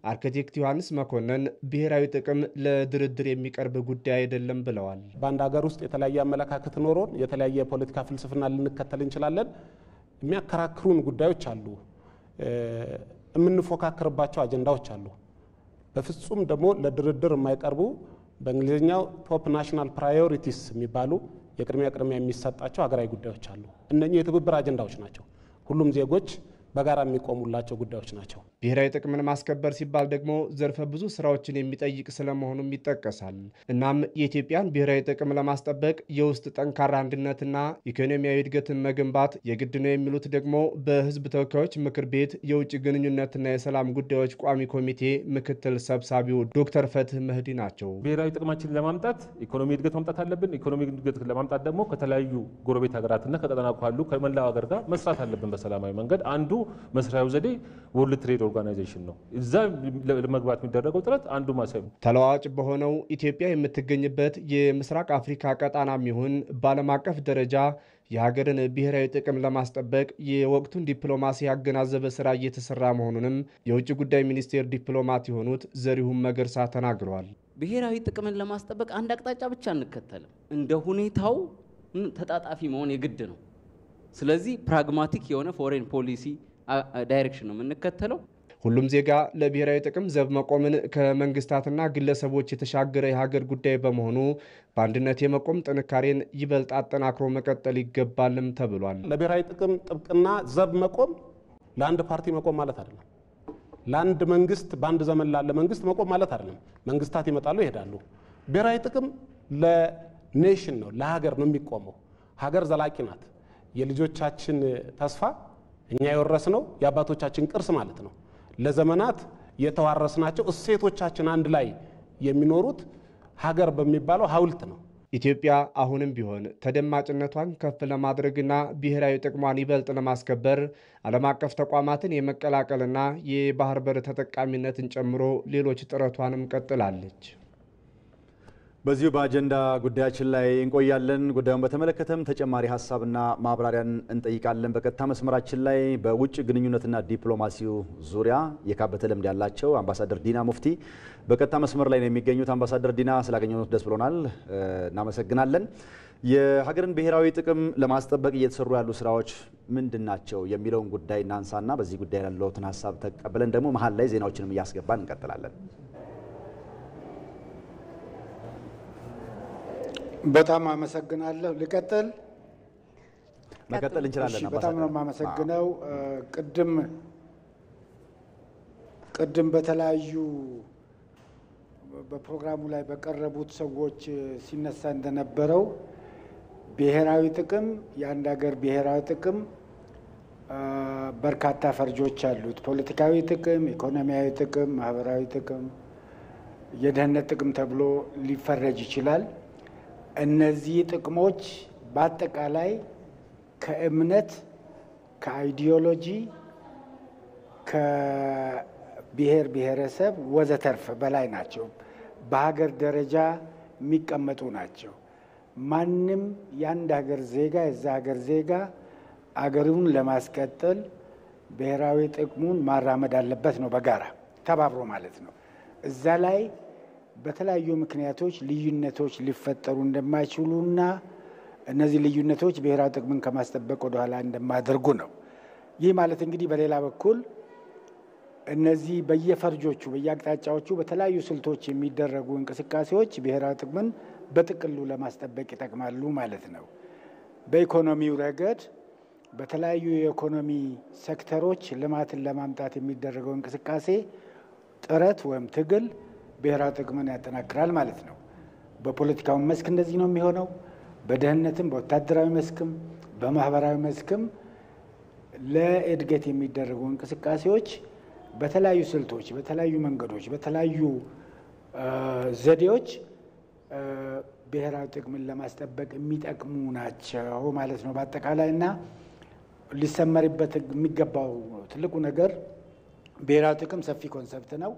አርክቴክት ዮሐንስ መኮንን ብሔራዊ ጥቅም ለድርድር የሚቀርብ ጉዳይ አይደለም ብለዋል። በአንድ ሀገር ውስጥ የተለያየ አመለካከት ኖሮን የተለያየ የፖለቲካ ፍልስፍና ልንከተል እንችላለን። የሚያከራክሩን ጉዳዮች አሉ። የምንፎካከርባቸው አጀንዳዎች አሉ። በፍጹም ደግሞ ለድርድር የማይቀርቡ በእንግሊዝኛው ቶፕ ናሽናል ፕራዮሪቲስ የሚባሉ የቅድሚያ የሚሰጣቸው ሀገራዊ ጉዳዮች አሉ። እነኚህ የትብብር አጀንዳዎች ናቸው። ሁሉም ዜጎች በጋራ የሚቆሙላቸው ጉዳዮች ናቸው። ብሔራዊ ጥቅምን ማስከበር ሲባል ደግሞ ዘርፈ ብዙ ስራዎችን የሚጠይቅ ስለመሆኑም ይጠቀሳል። እናም የኢትዮጵያን ብሔራዊ ጥቅም ለማስጠበቅ የውስጥ ጠንካራ አንድነትና ኢኮኖሚያዊ እድገትን መገንባት የግድ ነው የሚሉት ደግሞ በሕዝብ ተወካዮች ምክር ቤት የውጭ ግንኙነትና የሰላም ጉዳዮች ቋሚ ኮሚቴ ምክትል ሰብሳቢው ዶክተር ፈትህ መህዲ ናቸው። ብሔራዊ ጥቅማችንን ለማምጣት ኢኮኖሚ እድገት ማምጣት አለብን። ኢኮኖሚ እድገት ለማምጣት ደግሞ ከተለያዩ ጎረቤት ሀገራትና ከቀጠናው ካሉ ከመላው ሀገር ጋር መስራት አለብን በሰላማዊ መንገድ። አንዱ መስሪያው ዘዴ ወርልድ ትሬድ ኦርጋናይዜሽን ነው። እዛ ለመግባት የሚደረገው ጥረት አንዱ ማሳይ ነው። ተለዋዋጭ በሆነው ኢትዮጵያ የምትገኝበት የምስራቅ አፍሪካ ቀጣናም ይሁን በዓለም አቀፍ ደረጃ የሀገርን ብሔራዊ ጥቅም ለማስጠበቅ የወቅቱን ዲፕሎማሲ ያገናዘበ ስራ እየተሰራ መሆኑንም የውጭ ጉዳይ ሚኒስቴር ዲፕሎማት የሆኑት ዘሪሁን መገርሳ ተናግረዋል። ብሔራዊ ጥቅምን ለማስጠበቅ አንድ አቅጣጫ ብቻ አንከተልም። እንደ ሁኔታው ተጣጣፊ መሆን የግድ ነው። ስለዚህ ፕራግማቲክ የሆነ ፎሬን ፖሊሲ ዳይሬክሽን ነው የምንከተለው። ሁሉም ዜጋ ለብሔራዊ ጥቅም ዘብ መቆምን ከመንግስታትና ግለሰቦች የተሻገረ የሀገር ጉዳይ በመሆኑ በአንድነት የመቆም ጥንካሬን ይበልጥ አጠናክሮ መቀጠል ይገባልም ተብሏል። ለብሔራዊ ጥቅም ጥብቅና ዘብ መቆም ለአንድ ፓርቲ መቆም ማለት አይደለም። ለአንድ መንግስት በአንድ ዘመን ላለ መንግስት መቆም ማለት አይደለም። መንግስታት ይመጣሉ ይሄዳሉ። ብሔራዊ ጥቅም ለኔሽን ነው፣ ለሀገር ነው የሚቆመው። ሀገር ዘላቂ ናት። የልጆቻችን ተስፋ እኛ የወረስነው የአባቶቻችን ቅርስ ማለት ነው። ለዘመናት የተዋረስናቸው እሴቶቻችን አንድ ላይ የሚኖሩት ሀገር በሚባለው ሐውልት ነው። ኢትዮጵያ አሁንም ቢሆን ተደማጭነቷን ከፍ ለማድረግና ብሔራዊ ጥቅሟን ይበልጥ ለማስከበር ዓለም አቀፍ ተቋማትን የመቀላቀልና የባህር በር ተጠቃሚነትን ጨምሮ ሌሎች ጥረቷንም ቀጥላለች። በዚሁ በአጀንዳ ጉዳያችን ላይ እንቆያለን። ጉዳዩን በተመለከተም ተጨማሪ ሀሳብና ማብራሪያን እንጠይቃለን። በቀጥታ መስመራችን ላይ በውጭ ግንኙነትና ዲፕሎማሲው ዙሪያ የካበተ ልምድ ያላቸው አምባሳደር ዲና ሙፍቲ በቀጥታ መስመር ላይ ነው የሚገኙት። አምባሳደር ዲና ስላገኘሁት ደስ ብሎናል፣ እናመሰግናለን። የሀገርን ብሔራዊ ጥቅም ለማስጠበቅ እየተሰሩ ያሉ ስራዎች ምንድን ናቸው የሚለውን ጉዳይ እናንሳና በዚህ ጉዳይ ያለውትን ሀሳብ ተቀብለን ደግሞ መሀል ላይ ዜናዎችንም እያስገባን እንቀጥላለን። በጣም አመሰግናለሁ። ልቀጥል? መቀጠል እንችላለን። በጣም ነው የማመሰግነው። ቅድም በተለያዩ በፕሮግራሙ ላይ በቀረቡት ሰዎች ሲነሳ እንደነበረው ብሔራዊ ጥቅም የአንድ ሀገር ብሔራዊ ጥቅም በርካታ ፈርጆች አሉት። ፖለቲካዊ ጥቅም፣ ኢኮኖሚያዊ ጥቅም፣ ማህበራዊ ጥቅም፣ የደህንነት ጥቅም ተብሎ ሊፈረጅ ይችላል። እነዚህ ጥቅሞች በአጠቃላይ ከእምነት፣ ከአይዲዮሎጂ፣ ከብሔር ብሔረሰብ ወዘተርፍ በላይ ናቸው። በሀገር ደረጃ የሚቀመጡ ናቸው። ማንም የአንድ ሀገር ዜጋ የዛ ሀገር ዜጋ አገሩን ለማስቀጠል ብሔራዊ ጥቅሙን ማራመድ አለበት ነው፣ በጋራ ተባብሮ ማለት ነው። እዛ ላይ በተለያዩ ምክንያቶች ልዩነቶች ሊፈጠሩ እንደማይችሉና እነዚህ ልዩነቶች ብሔራዊ ጥቅምን ከማስጠበቅ ወደ ኋላ እንደማያደርጉ ነው። ይህ ማለት እንግዲህ በሌላ በኩል እነዚህ በየፈርጆቹ በየአቅጣጫዎቹ በተለያዩ ስልቶች የሚደረጉ እንቅስቃሴዎች ብሔራዊ ጥቅምን በጥቅሉ ለማስጠበቅ ይጠቅማሉ ማለት ነው። በኢኮኖሚው ረገድ በተለያዩ የኢኮኖሚ ሴክተሮች ልማትን ለማምጣት የሚደረገው እንቅስቃሴ ጥረት ወይም ትግል ብሔራዊ ጥቅምን ያጠናክራል ማለት ነው። በፖለቲካው መስክ እንደዚህ ነው የሚሆነው። በደህንነትም በወታደራዊ መስክም በማህበራዊ መስክም ለእድገት የሚደረጉ እንቅስቃሴዎች በተለያዩ ስልቶች፣ በተለያዩ መንገዶች፣ በተለያዩ ዘዴዎች ብሔራዊ ጥቅምን ለማስጠበቅ የሚጠቅሙ ናቸው ማለት ነው በአጠቃላይ። እና ሊሰመርበት የሚገባው ትልቁ ነገር ብሔራዊ ጥቅም ሰፊ ኮንሰፕት ነው።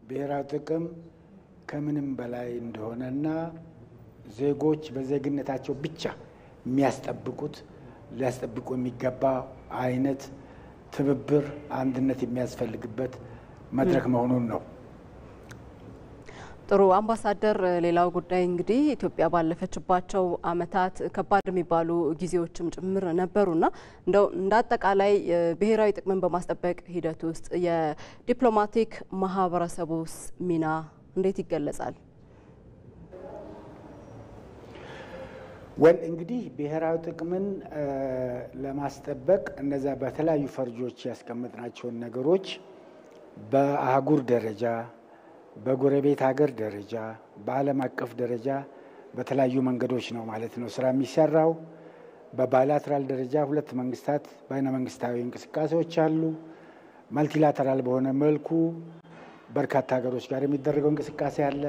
ብሔራዊ ጥቅም ከምንም በላይ እንደሆነና ዜጎች በዜግነታቸው ብቻ የሚያስጠብቁት ሊያስጠብቁ የሚገባ አይነት ትብብር፣ አንድነት የሚያስፈልግበት መድረክ መሆኑን ነው። ጥሩ አምባሳደር፣ ሌላው ጉዳይ እንግዲህ ኢትዮጵያ ባለፈችባቸው አመታት ከባድ የሚባሉ ጊዜዎችም ጭምር ነበሩና እንደው እንዳጠቃላይ ብሔራዊ ጥቅምን በማስጠበቅ ሂደት ውስጥ የዲፕሎማቲክ ማህበረሰቡስ ሚና እንዴት ይገለጻል? እንግዲህ ብሔራዊ ጥቅምን ለማስጠበቅ እነዛ በተለያዩ ፈርጆች ያስቀመጥናቸውን ነገሮች በአህጉር ደረጃ፣ በጎረቤት ሀገር ደረጃ፣ በዓለም አቀፍ ደረጃ በተለያዩ መንገዶች ነው ማለት ነው ስራ የሚሰራው። በባይላተራል ደረጃ ሁለት መንግስታት በይነ መንግስታዊ እንቅስቃሴዎች አሉ። ማልቲላተራል በሆነ መልኩ በርካታ ሀገሮች ጋር የሚደረገው እንቅስቃሴ አለ።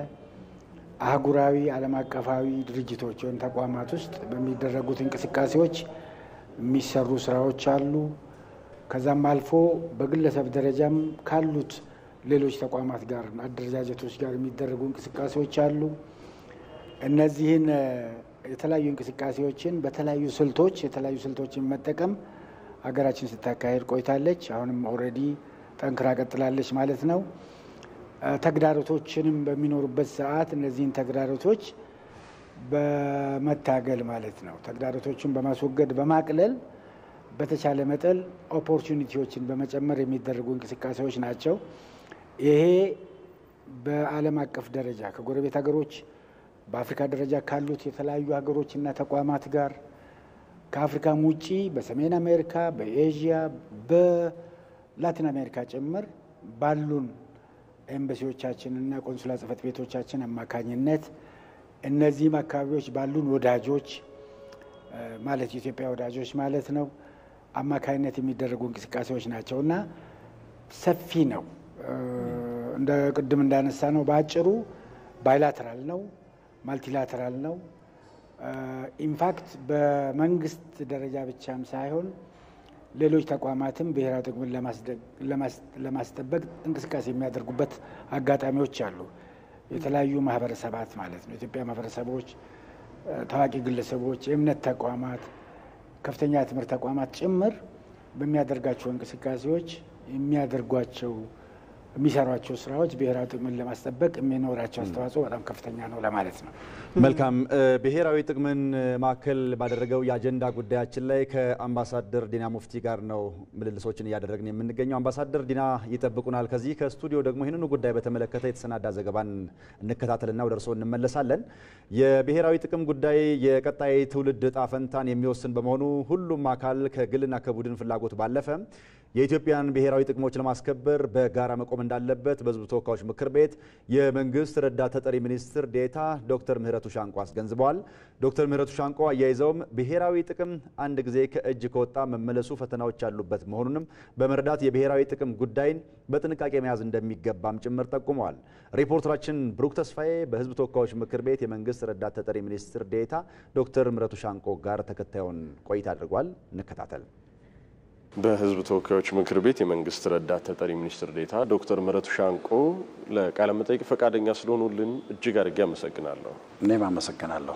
አህጉራዊ ዓለም አቀፋዊ ድርጅቶች ወይም ተቋማት ውስጥ በሚደረጉት እንቅስቃሴዎች የሚሰሩ ስራዎች አሉ። ከዛም አልፎ በግለሰብ ደረጃም ካሉት ሌሎች ተቋማት ጋር አደረጃጀቶች ጋር የሚደረጉ እንቅስቃሴዎች አሉ። እነዚህን የተለያዩ እንቅስቃሴዎችን በተለያዩ ስልቶችን መጠቀም ሀገራችን ስታካሄድ ቆይታለች። አሁንም ኦልሬዲ ጠንክራ ቀጥላለች ማለት ነው። ተግዳሮቶችንም በሚኖሩበት ሰዓት እነዚህን ተግዳሮቶች በመታገል ማለት ነው ተግዳሮቶችን በማስወገድ በማቅለል በተቻለ መጠን ኦፖርቹኒቲዎችን በመጨመር የሚደረጉ እንቅስቃሴዎች ናቸው። ይሄ በዓለም አቀፍ ደረጃ ከጎረቤት ሀገሮች በአፍሪካ ደረጃ ካሉት የተለያዩ ሀገሮችና ተቋማት ጋር ከአፍሪካም ውጪ በሰሜን አሜሪካ፣ በኤዥያ፣ በላቲን አሜሪካ ጭምር ባሉን ኤምባሲዎቻችንና ቆንሱላ ጽሕፈት ቤቶቻችን አማካኝነት እነዚህም አካባቢዎች ባሉን ወዳጆች ማለት የኢትዮጵያ ወዳጆች ማለት ነው አማካኝነት የሚደረጉ እንቅስቃሴዎች ናቸውና ሰፊ ነው። እንደ ቅድም እንዳነሳ ነው በአጭሩ ባይላተራል ነው፣ ማልቲላተራል ነው። ኢንፋክት በመንግስት ደረጃ ብቻም ሳይሆን ሌሎች ተቋማትም ብሔራዊ ጥቅምን ለማስጠበቅ እንቅስቃሴ የሚያደርጉበት አጋጣሚዎች አሉ። የተለያዩ ማህበረሰባት ማለት ነው የኢትዮጵያ ማህበረሰቦች፣ ታዋቂ ግለሰቦች፣ የእምነት ተቋማት፣ ከፍተኛ ትምህርት ተቋማት ጭምር በሚያደርጋቸው እንቅስቃሴዎች የሚሰሯቸው ስራዎች ብሔራዊ ጥቅምን ለማስጠበቅ የሚኖራቸው አስተዋጽኦ በጣም ከፍተኛ ነው ለማለት ነው። መልካም። ብሔራዊ ጥቅምን ማዕከል ባደረገው የአጀንዳ ጉዳያችን ላይ ከአምባሳደር ዲና ሙፍቲ ጋር ነው ምልልሶችን እያደረግን የምንገኘው። አምባሳደር ዲና ይጠብቁናል። ከዚህ ከስቱዲዮ ደግሞ ይህንኑ ጉዳይ በተመለከተ የተሰናዳ ዘገባን እንከታተልና ወደ እርስዎ እንመለሳለን። የብሔራዊ ጥቅም ጉዳይ የቀጣይ ትውልድ ዕጣ ፈንታን የሚወስን በመሆኑ ሁሉም አካል ከግልና ከቡድን ፍላጎት ባለፈ የኢትዮጵያን ብሔራዊ ጥቅሞች ለማስከበር በጋራ መቆም እንዳለበት በሕዝብ ተወካዮች ምክር ቤት የመንግስት ረዳት ተጠሪ ሚኒስትር ዴኤታ ዶክተር ምህረቱ ሻንቆ አስገንዝበዋል። ዶክተር ምህረቱ ሻንቆ አያይዘውም ብሔራዊ ጥቅም አንድ ጊዜ ከእጅ ከወጣ መመለሱ ፈተናዎች ያሉበት መሆኑንም በመረዳት የብሔራዊ ጥቅም ጉዳይን በጥንቃቄ መያዝ እንደሚገባም ጭምር ጠቁመዋል። ሪፖርተራችን ብሩክ ተስፋዬ በሕዝብ ተወካዮች ምክር ቤት የመንግስት ረዳት ተጠሪ ሚኒስትር ዴኤታ ዶክተር ምህረቱ ሻንቆ ጋር ተከታዩን ቆይታ አድርጓል። እንከታተል። በህዝብ ተወካዮች ምክር ቤት የመንግስት ረዳት ተጠሪ ሚኒስትር ዴኤታ ዶክተር ምህረቱ ሻንቆ ለቃለ መጠይቅ ፈቃደኛ ስለሆኑልን እጅግ አድርጌ አመሰግናለሁ። እኔም አመሰግናለሁ።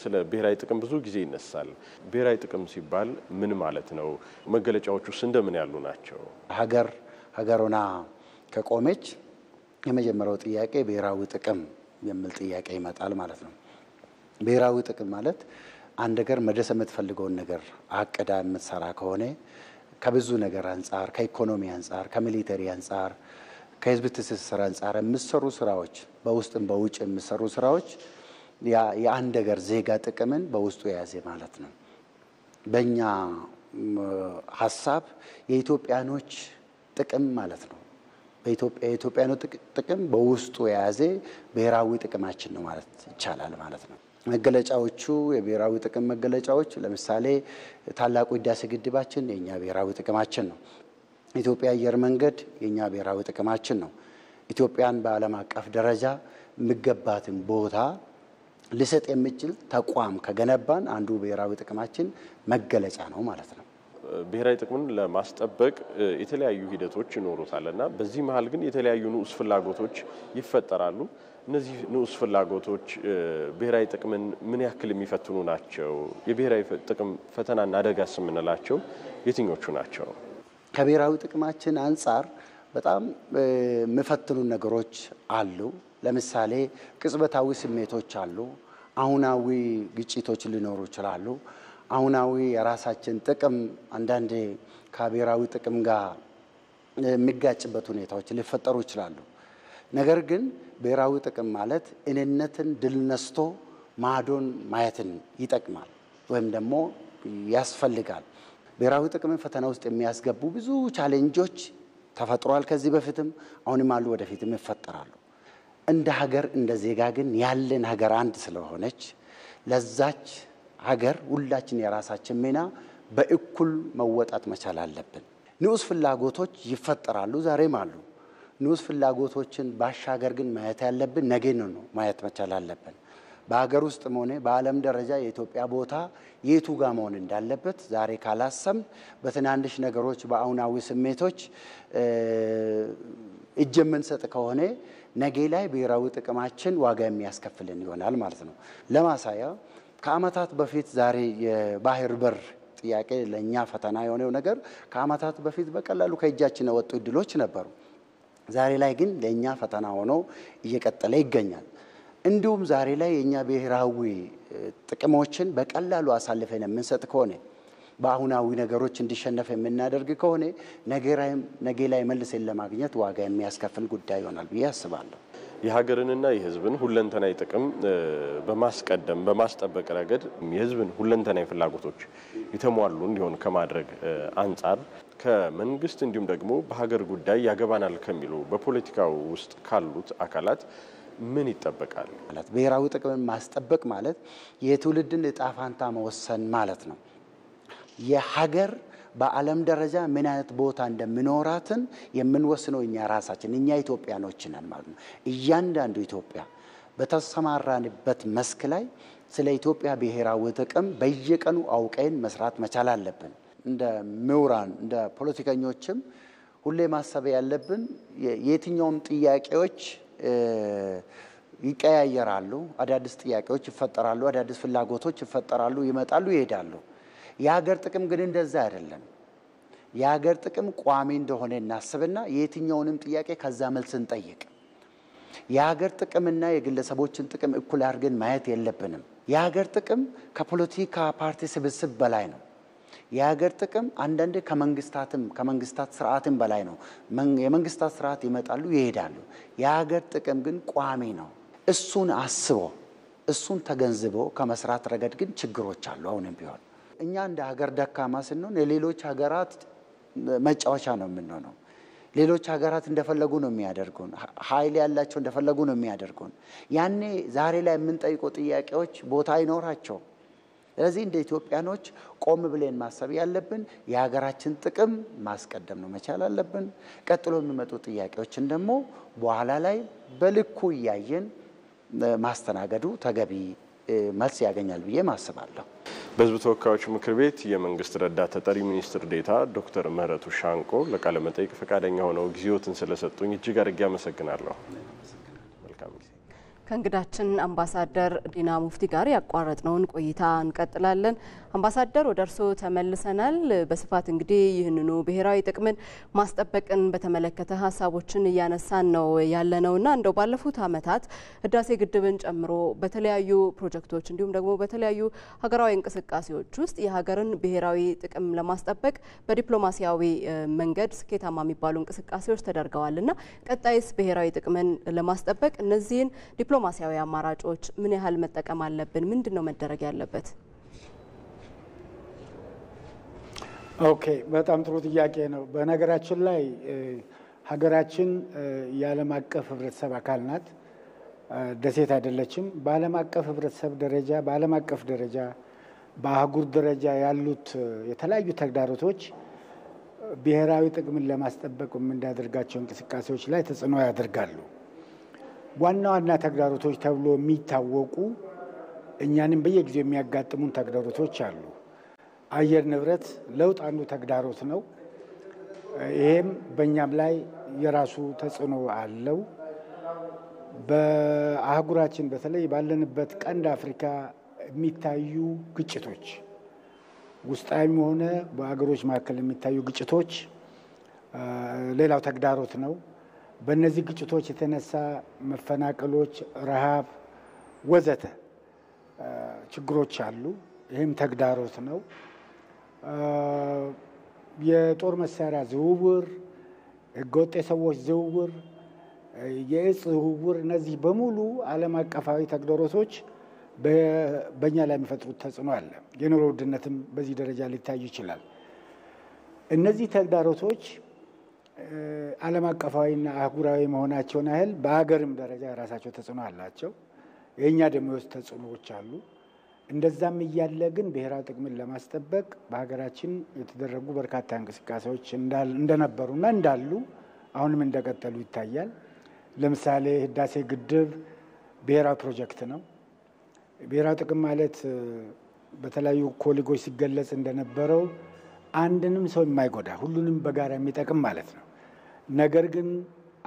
ስለ ብሔራዊ ጥቅም ብዙ ጊዜ ይነሳል። ብሔራዊ ጥቅም ሲባል ምን ማለት ነው? መገለጫዎቹስ እንደምን ያሉ ናቸው? ሀገሩና ከቆመች የመጀመሪያው ጥያቄ ብሔራዊ ጥቅም የሚል ጥያቄ ይመጣል ማለት ነው። ብሔራዊ ጥቅም ማለት አንድ ሀገር መድረስ የምትፈልገውን ነገር አቅዳ የምትሰራ ከሆነ ከብዙ ነገር አንጻር፣ ከኢኮኖሚ አንጻር፣ ከሚሊተሪ አንጻር፣ ከህዝብ ትስስር አንጻር የሚሰሩ ስራዎች በውስጥም በውጭ የሚሰሩ ስራዎች የአንድ ሀገር ዜጋ ጥቅምን በውስጡ የያዘ ማለት ነው። በእኛ ሀሳብ የኢትዮጵያኖች ጥቅም ማለት ነው። የኢትዮጵያኖች ጥቅም በውስጡ የያዘ ብሔራዊ ጥቅማችን ነው ማለት ይቻላል ማለት ነው። መገለጫዎቹ የብሔራዊ ጥቅም መገለጫዎች ለምሳሌ ታላቁ ህዳሴ ግድባችን የኛ ብሔራዊ ጥቅማችን ነው። ኢትዮጵያ አየር መንገድ የኛ ብሔራዊ ጥቅማችን ነው። ኢትዮጵያን በዓለም አቀፍ ደረጃ የሚገባትን ቦታ ሊሰጥ የሚችል ተቋም ከገነባን አንዱ ብሔራዊ ጥቅማችን መገለጫ ነው ማለት ነው። ብሔራዊ ጥቅምን ለማስጠበቅ የተለያዩ ሂደቶች ይኖሩታልና በዚህ መሃል ግን የተለያዩ ንዑስ ፍላጎቶች ይፈጠራሉ። እነዚህ ንዑስ ፍላጎቶች ብሔራዊ ጥቅምን ምን ያክል የሚፈትኑ ናቸው? የብሔራዊ ጥቅም ፈተናና አደጋስ የምንላቸው የትኞቹ ናቸው? ከብሔራዊ ጥቅማችን አንጻር በጣም የሚፈትኑ ነገሮች አሉ። ለምሳሌ ቅጽበታዊ ስሜቶች አሉ። አሁናዊ ግጭቶች ሊኖሩ ይችላሉ። አሁናዊ የራሳችን ጥቅም አንዳንዴ ከብሔራዊ ጥቅም ጋር የሚጋጭበት ሁኔታዎች ሊፈጠሩ ይችላሉ። ነገር ግን ብሔራዊ ጥቅም ማለት እኔነትን ድል ነስቶ ማዶን ማየትን ይጠቅማል ወይም ደግሞ ያስፈልጋል። ብሔራዊ ጥቅምን ፈተና ውስጥ የሚያስገቡ ብዙ ቻሌንጆች ተፈጥሯል። ከዚህ በፊትም አሁንም አሉ፣ ወደፊትም ይፈጠራሉ። እንደ ሀገር እንደ ዜጋ ግን ያለን ሀገር አንድ ስለሆነች ለዛች ሀገር ሁላችን የራሳችን ሚና በእኩል መወጣት መቻል አለብን። ንዑስ ፍላጎቶች ይፈጠራሉ፣ ዛሬም አሉ። ንዑስ ፍላጎቶችን ባሻገር ግን ማየት ያለብን ነገ ነው ማየት መቻል አለብን። በሀገር ውስጥም ሆነ በዓለም ደረጃ የኢትዮጵያ ቦታ የቱ ጋር መሆን እንዳለበት ዛሬ ካላሰም በትናንሽ ነገሮች በአሁናዊ ስሜቶች እጅ የምንሰጥ ከሆነ ነገ ላይ ብሔራዊ ጥቅማችን ዋጋ የሚያስከፍልን ይሆናል ማለት ነው። ለማሳያ ከዓመታት በፊት ዛሬ የባህር በር ጥያቄ ለኛ ፈተና የሆነው ነገር ከዓመታት በፊት በቀላሉ ከእጃችን የወጡ እድሎች ነበሩ። ዛሬ ላይ ግን ለኛ ፈተና ሆኖ እየቀጠለ ይገኛል። እንዲሁም ዛሬ ላይ የኛ ብሔራዊ ጥቅሞችን በቀላሉ አሳልፈን የምንሰጥ ከሆነ በአሁናዊ ነገሮች እንዲሸነፍ የምናደርግ ከሆነ ነገ ላይ መልሰን ለማግኘት ዋጋ የሚያስከፍል ጉዳይ ይሆናል ብዬ አስባለሁ። የሀገርንና የሕዝብን ሁለንተናዊ ጥቅም በማስቀደም በማስጠበቅ ረገድ የሕዝብን ሁለንተናዊ ፍላጎቶች የተሟሉ እንዲሆን ከማድረግ አንጻር ከመንግስት እንዲሁም ደግሞ በሀገር ጉዳይ ያገባናል ከሚሉ በፖለቲካው ውስጥ ካሉት አካላት ምን ይጠበቃል? ብሔራዊ ጥቅምን ማስጠበቅ ማለት የትውልድን ዕጣ ፈንታ መወሰን ማለት ነው። የሀገር በዓለም ደረጃ ምን አይነት ቦታ እንደሚኖራትን የምንወስነው እኛ ራሳችን እኛ ኢትዮጵያኖች ነን ማለት ነው። እያንዳንዱ ኢትዮጵያ በተሰማራንበት መስክ ላይ ስለ ኢትዮጵያ ብሔራዊ ጥቅም በየቀኑ አውቀን መስራት መቻል አለብን። እንደ ምሁራን እንደ ፖለቲከኞችም ሁሌ ማሰብ ያለብን የትኛውም ጥያቄዎች ይቀያየራሉ፣ አዳዲስ ጥያቄዎች ይፈጠራሉ፣ አዳዲስ ፍላጎቶች ይፈጠራሉ፣ ይመጣሉ፣ ይሄዳሉ። የሀገር ጥቅም ግን እንደዛ አይደለም። የሀገር ጥቅም ቋሚ እንደሆነ እናስብና የትኛውንም ጥያቄ ከዛ መልስ እንጠይቅ። የሀገር ጥቅምና የግለሰቦችን ጥቅም እኩል አድርገን ማየት የለብንም። የሀገር ጥቅም ከፖለቲካ ፓርቲ ስብስብ በላይ ነው። የሀገር ጥቅም አንዳንዴ ከመንግስታት ስርዓትም በላይ ነው። የመንግስታት ስርዓት ይመጣሉ፣ ይሄዳሉ። የሀገር ጥቅም ግን ቋሚ ነው። እሱን አስቦ እሱን ተገንዝቦ ከመስራት ረገድ ግን ችግሮች አሉ። አሁንም ቢሆን እኛ እንደ ሀገር ደካማ ስንሆን የሌሎች ሀገራት መጫወቻ ነው የምንሆነው። ሌሎች ሀገራት እንደፈለጉ ነው የሚያደርጉን፣ ኃይል ያላቸው እንደፈለጉ ነው የሚያደርጉን። ያኔ ዛሬ ላይ የምንጠይቀው ጥያቄዎች ቦታ አይኖራቸው። ስለዚህ እንደ ኢትዮጵያኖች ቆም ብለን ማሰብ ያለብን የሀገራችን ጥቅም ማስቀደም ነው መቻል አለብን። ቀጥሎ የሚመጡ ጥያቄዎችን ደግሞ በኋላ ላይ በልኩ እያየን ማስተናገዱ ተገቢ መልስ ያገኛል ብዬ ማስባለሁ። በሕዝብ ተወካዮች ምክር ቤት የመንግስት ረዳት ተጠሪ ሚኒስትር ዴኤታ ዶክተር ምህረቱ ሻንቆ ለቃለ መጠይቅ ፈቃደኛ ሆነው ጊዜዎትን ስለሰጡኝ እጅግ አድርጌ አመሰግናለሁ። መልካም ጊዜ። ከእንግዳችን አምባሳደር ዲና ሙፍቲ ጋር ያቋረጥነውን ቆይታ እንቀጥላለን። አምባሳደር ወደ እርስዎ ተመልሰናል። በስፋት እንግዲህ ይህንኑ ብሔራዊ ጥቅምን ማስጠበቅን በተመለከተ ሀሳቦችን እያነሳን ነው ያለነውና እንደው ባለፉት ዓመታት ህዳሴ ግድብን ጨምሮ በተለያዩ ፕሮጀክቶች እንዲሁም ደግሞ በተለያዩ ሀገራዊ እንቅስቃሴዎች ውስጥ የሀገርን ብሔራዊ ጥቅም ለማስጠበቅ በዲፕሎማሲያዊ መንገድ ስኬታማ የሚባሉ እንቅስቃሴዎች ተደርገዋልና ቀጣይስ ብሔራዊ ጥቅምን ለማስጠበቅ እነዚህን ዲፕሎማሲያዊ አማራጮች ምን ያህል መጠቀም አለብን? ምንድነው መደረግ ያለበት? ኦኬ፣ በጣም ጥሩ ጥያቄ ነው። በነገራችን ላይ ሀገራችን የዓለም አቀፍ ህብረተሰብ አካል ናት፣ ደሴት አይደለችም። በዓለም አቀፍ ህብረተሰብ ደረጃ፣ በዓለም አቀፍ ደረጃ፣ በአህጉር ደረጃ ያሉት የተለያዩ ተግዳሮቶች ብሔራዊ ጥቅምን ለማስጠበቅ የምናደርጋቸው እንቅስቃሴዎች ላይ ተጽዕኖ ያደርጋሉ። ዋና ዋና ተግዳሮቶች ተብሎ የሚታወቁ እኛንም በየጊዜው የሚያጋጥሙን ተግዳሮቶች አሉ። አየር ንብረት ለውጥ አንዱ ተግዳሮት ነው። ይሄም በእኛም ላይ የራሱ ተጽዕኖ አለው። በአህጉራችን በተለይ ባለንበት ቀንድ አፍሪካ የሚታዩ ግጭቶች፣ ውስጣዊም ሆነ በአገሮች መካከል የሚታዩ ግጭቶች ሌላው ተግዳሮት ነው። በእነዚህ ግጭቶች የተነሳ መፈናቀሎች፣ ረሃብ ወዘተ ችግሮች አሉ። ይህም ተግዳሮት ነው። የጦር መሳሪያ ዝውውር፣ ህገወጥ የሰዎች ዝውውር፣ የእጽ ዝውውር፣ እነዚህ በሙሉ ዓለም አቀፋዊ ተግዳሮቶች በእኛ ላይ የሚፈጥሩት ተጽዕኖ አለ። የኑሮ ውድነትም በዚህ ደረጃ ሊታይ ይችላል። እነዚህ ተግዳሮቶች ዓለም አቀፋዊና አህጉራዊ መሆናቸውን ያህል በሀገርም ደረጃ የራሳቸው ተጽዕኖ አላቸው። የእኛ ደግሞ የውስጥ ተጽዕኖዎች አሉ። እንደዛም እያለ ግን ብሔራዊ ጥቅምን ለማስጠበቅ በሀገራችን የተደረጉ በርካታ እንቅስቃሴዎች እንደነበሩና እንዳሉ አሁንም እንደቀጠሉ ይታያል። ለምሳሌ ህዳሴ ግድብ ብሔራዊ ፕሮጀክት ነው። ብሔራዊ ጥቅም ማለት በተለያዩ ኮሊጎች ሲገለጽ እንደነበረው አንድንም ሰው የማይጎዳ ሁሉንም በጋራ የሚጠቅም ማለት ነው። ነገር ግን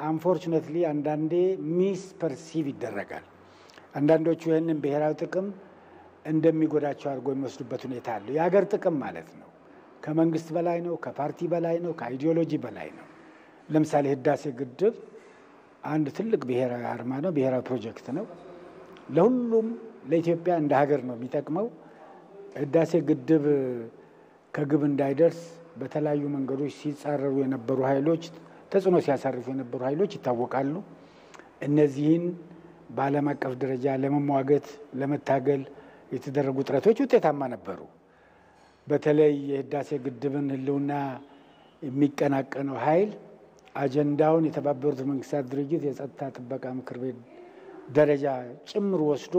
አንፎርቹኔትሊ አንዳንዴ ሚስ ፐርሲቭ ይደረጋል። አንዳንዶቹ ይህንን ብሔራዊ ጥቅም እንደሚጎዳቸው አድርጎ የሚወስዱበት ሁኔታ አለ። የሀገር ጥቅም ማለት ነው ከመንግስት በላይ ነው፣ ከፓርቲ በላይ ነው፣ ከአይዲዮሎጂ በላይ ነው። ለምሳሌ ህዳሴ ግድብ አንድ ትልቅ ብሔራዊ አርማ ነው፣ ብሔራዊ ፕሮጀክት ነው። ለሁሉም ለኢትዮጵያ እንደ ሀገር ነው የሚጠቅመው። ህዳሴ ግድብ ከግብ እንዳይደርስ በተለያዩ መንገዶች ሲጻረሩ የነበሩ ኃይሎች፣ ተጽዕኖ ሲያሳርፉ የነበሩ ኃይሎች ይታወቃሉ። እነዚህን በዓለም አቀፍ ደረጃ ለመሟገት ለመታገል የተደረጉ ጥረቶች ውጤታማ ነበሩ። በተለይ የህዳሴ ግድብን ህልውና የሚቀናቀነው ኃይል አጀንዳውን የተባበሩት መንግስታት ድርጅት የጸጥታ ጥበቃ ምክር ቤት ደረጃ ጭምር ወስዶ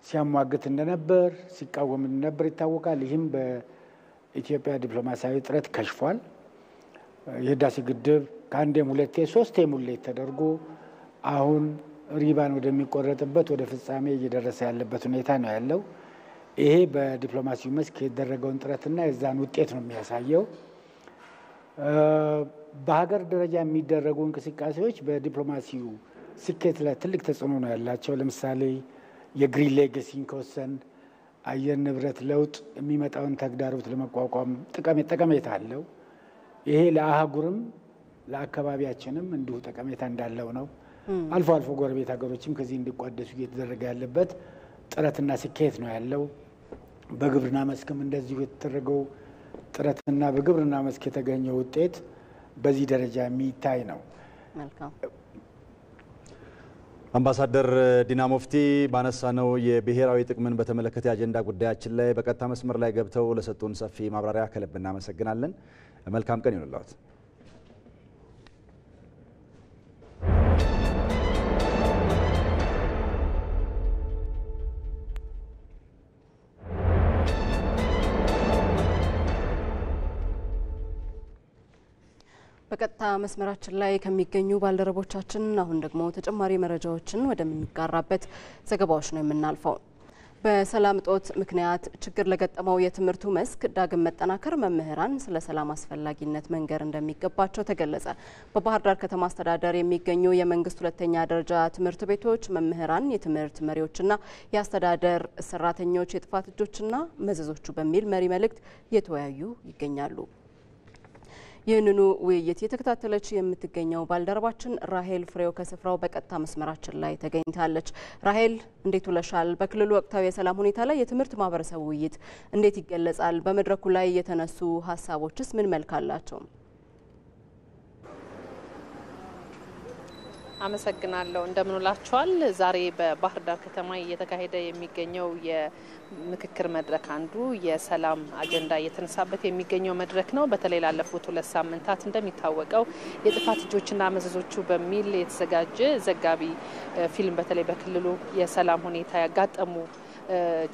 ሲያሟግት እንደነበር፣ ሲቃወም እንደነበር ይታወቃል። ይህም በኢትዮጵያ ዲፕሎማሲያዊ ጥረት ከሽፏል። የህዳሴ ግድብ ከአንዴም ሁለቴ ሶስቴ ሙሌት ተደርጎ አሁን ሪባን ወደሚቆረጥበት ወደ ፍጻሜ እየደረሰ ያለበት ሁኔታ ነው ያለው። ይሄ በዲፕሎማሲው መስክ የተደረገውን ጥረትና የዛን ውጤት ነው የሚያሳየው። በሀገር ደረጃ የሚደረጉ እንቅስቃሴዎች በዲፕሎማሲው ስኬት ላይ ትልቅ ተጽዕኖ ነው ያላቸው። ለምሳሌ የግሪን ሌጋሲን ከወሰን አየር ንብረት ለውጥ የሚመጣውን ተግዳሮት ለመቋቋም ጠቀሜታ አለው። ይሄ ለአህጉርም ለአካባቢያችንም እንዲሁ ጠቀሜታ እንዳለው ነው። አልፎ አልፎ ጎረቤት ሀገሮችም ከዚህ እንዲቋደሱ እየተደረገ ያለበት ጥረትና ስኬት ነው ያለው። በግብርና መስክም እንደዚሁ የተደረገው ጥረትና በግብርና መስክ የተገኘው ውጤት በዚህ ደረጃ የሚታይ ነው። መልካም አምባሳደር ዲና ሙፍቲ ባነሳነው የብሔራዊ ጥቅምን በተመለከተ የአጀንዳ ጉዳያችን ላይ በቀጥታ መስመር ላይ ገብተው ለሰጡን ሰፊ ማብራሪያ ከልብ እናመሰግናለን። መልካም ቀን ይሁንልዎት። በቀጥታ መስመራችን ላይ ከሚገኙ ባልደረቦቻችን አሁን ደግሞ ተጨማሪ መረጃዎችን ወደምንጋራበት ዘገባዎች ነው የምናልፈው። በሰላም እጦት ምክንያት ችግር ለገጠመው የትምህርቱ መስክ ዳግም መጠናከር መምህራን ስለ ሰላም አስፈላጊነት መንገር እንደሚገባቸው ተገለጸ። በባህር ዳር ከተማ አስተዳደር የሚገኙ የመንግስት ሁለተኛ ደረጃ ትምህርት ቤቶች መምህራን፣ የትምህርት መሪዎችና የአስተዳደር ሰራተኞች የጥፋት እጆችና መዘዞቹ በሚል መሪ መልእክት እየተወያዩ ይገኛሉ። ይህንኑ ውይይት የተከታተለች የምትገኘው ባልደረባችን ራሄል ፍሬው ከስፍራው በቀጥታ መስመራችን ላይ ተገኝታለች። ራሄል እንዴት ውለሻል? በክልሉ ወቅታዊ የሰላም ሁኔታ ላይ የትምህርት ማህበረሰብ ውይይት እንዴት ይገለጻል? በመድረኩ ላይ የተነሱ ሀሳቦችስ ምን መልክ አላቸው? አመሰግናለሁ። እንደምንላችኋል። ዛሬ በባህር ዳር ከተማ እየተካሄደ የሚገኘው የምክክር መድረክ አንዱ የሰላም አጀንዳ እየተነሳበት የሚገኘው መድረክ ነው። በተለይ ላለፉት 2 ሳምንታት እንደሚታወቀው የጥፋት እጆችና መዘዞቹ በሚል የተዘጋጀ ዘጋቢ ፊልም በተለይ በክልሉ የሰላም ሁኔታ ያጋጠሙ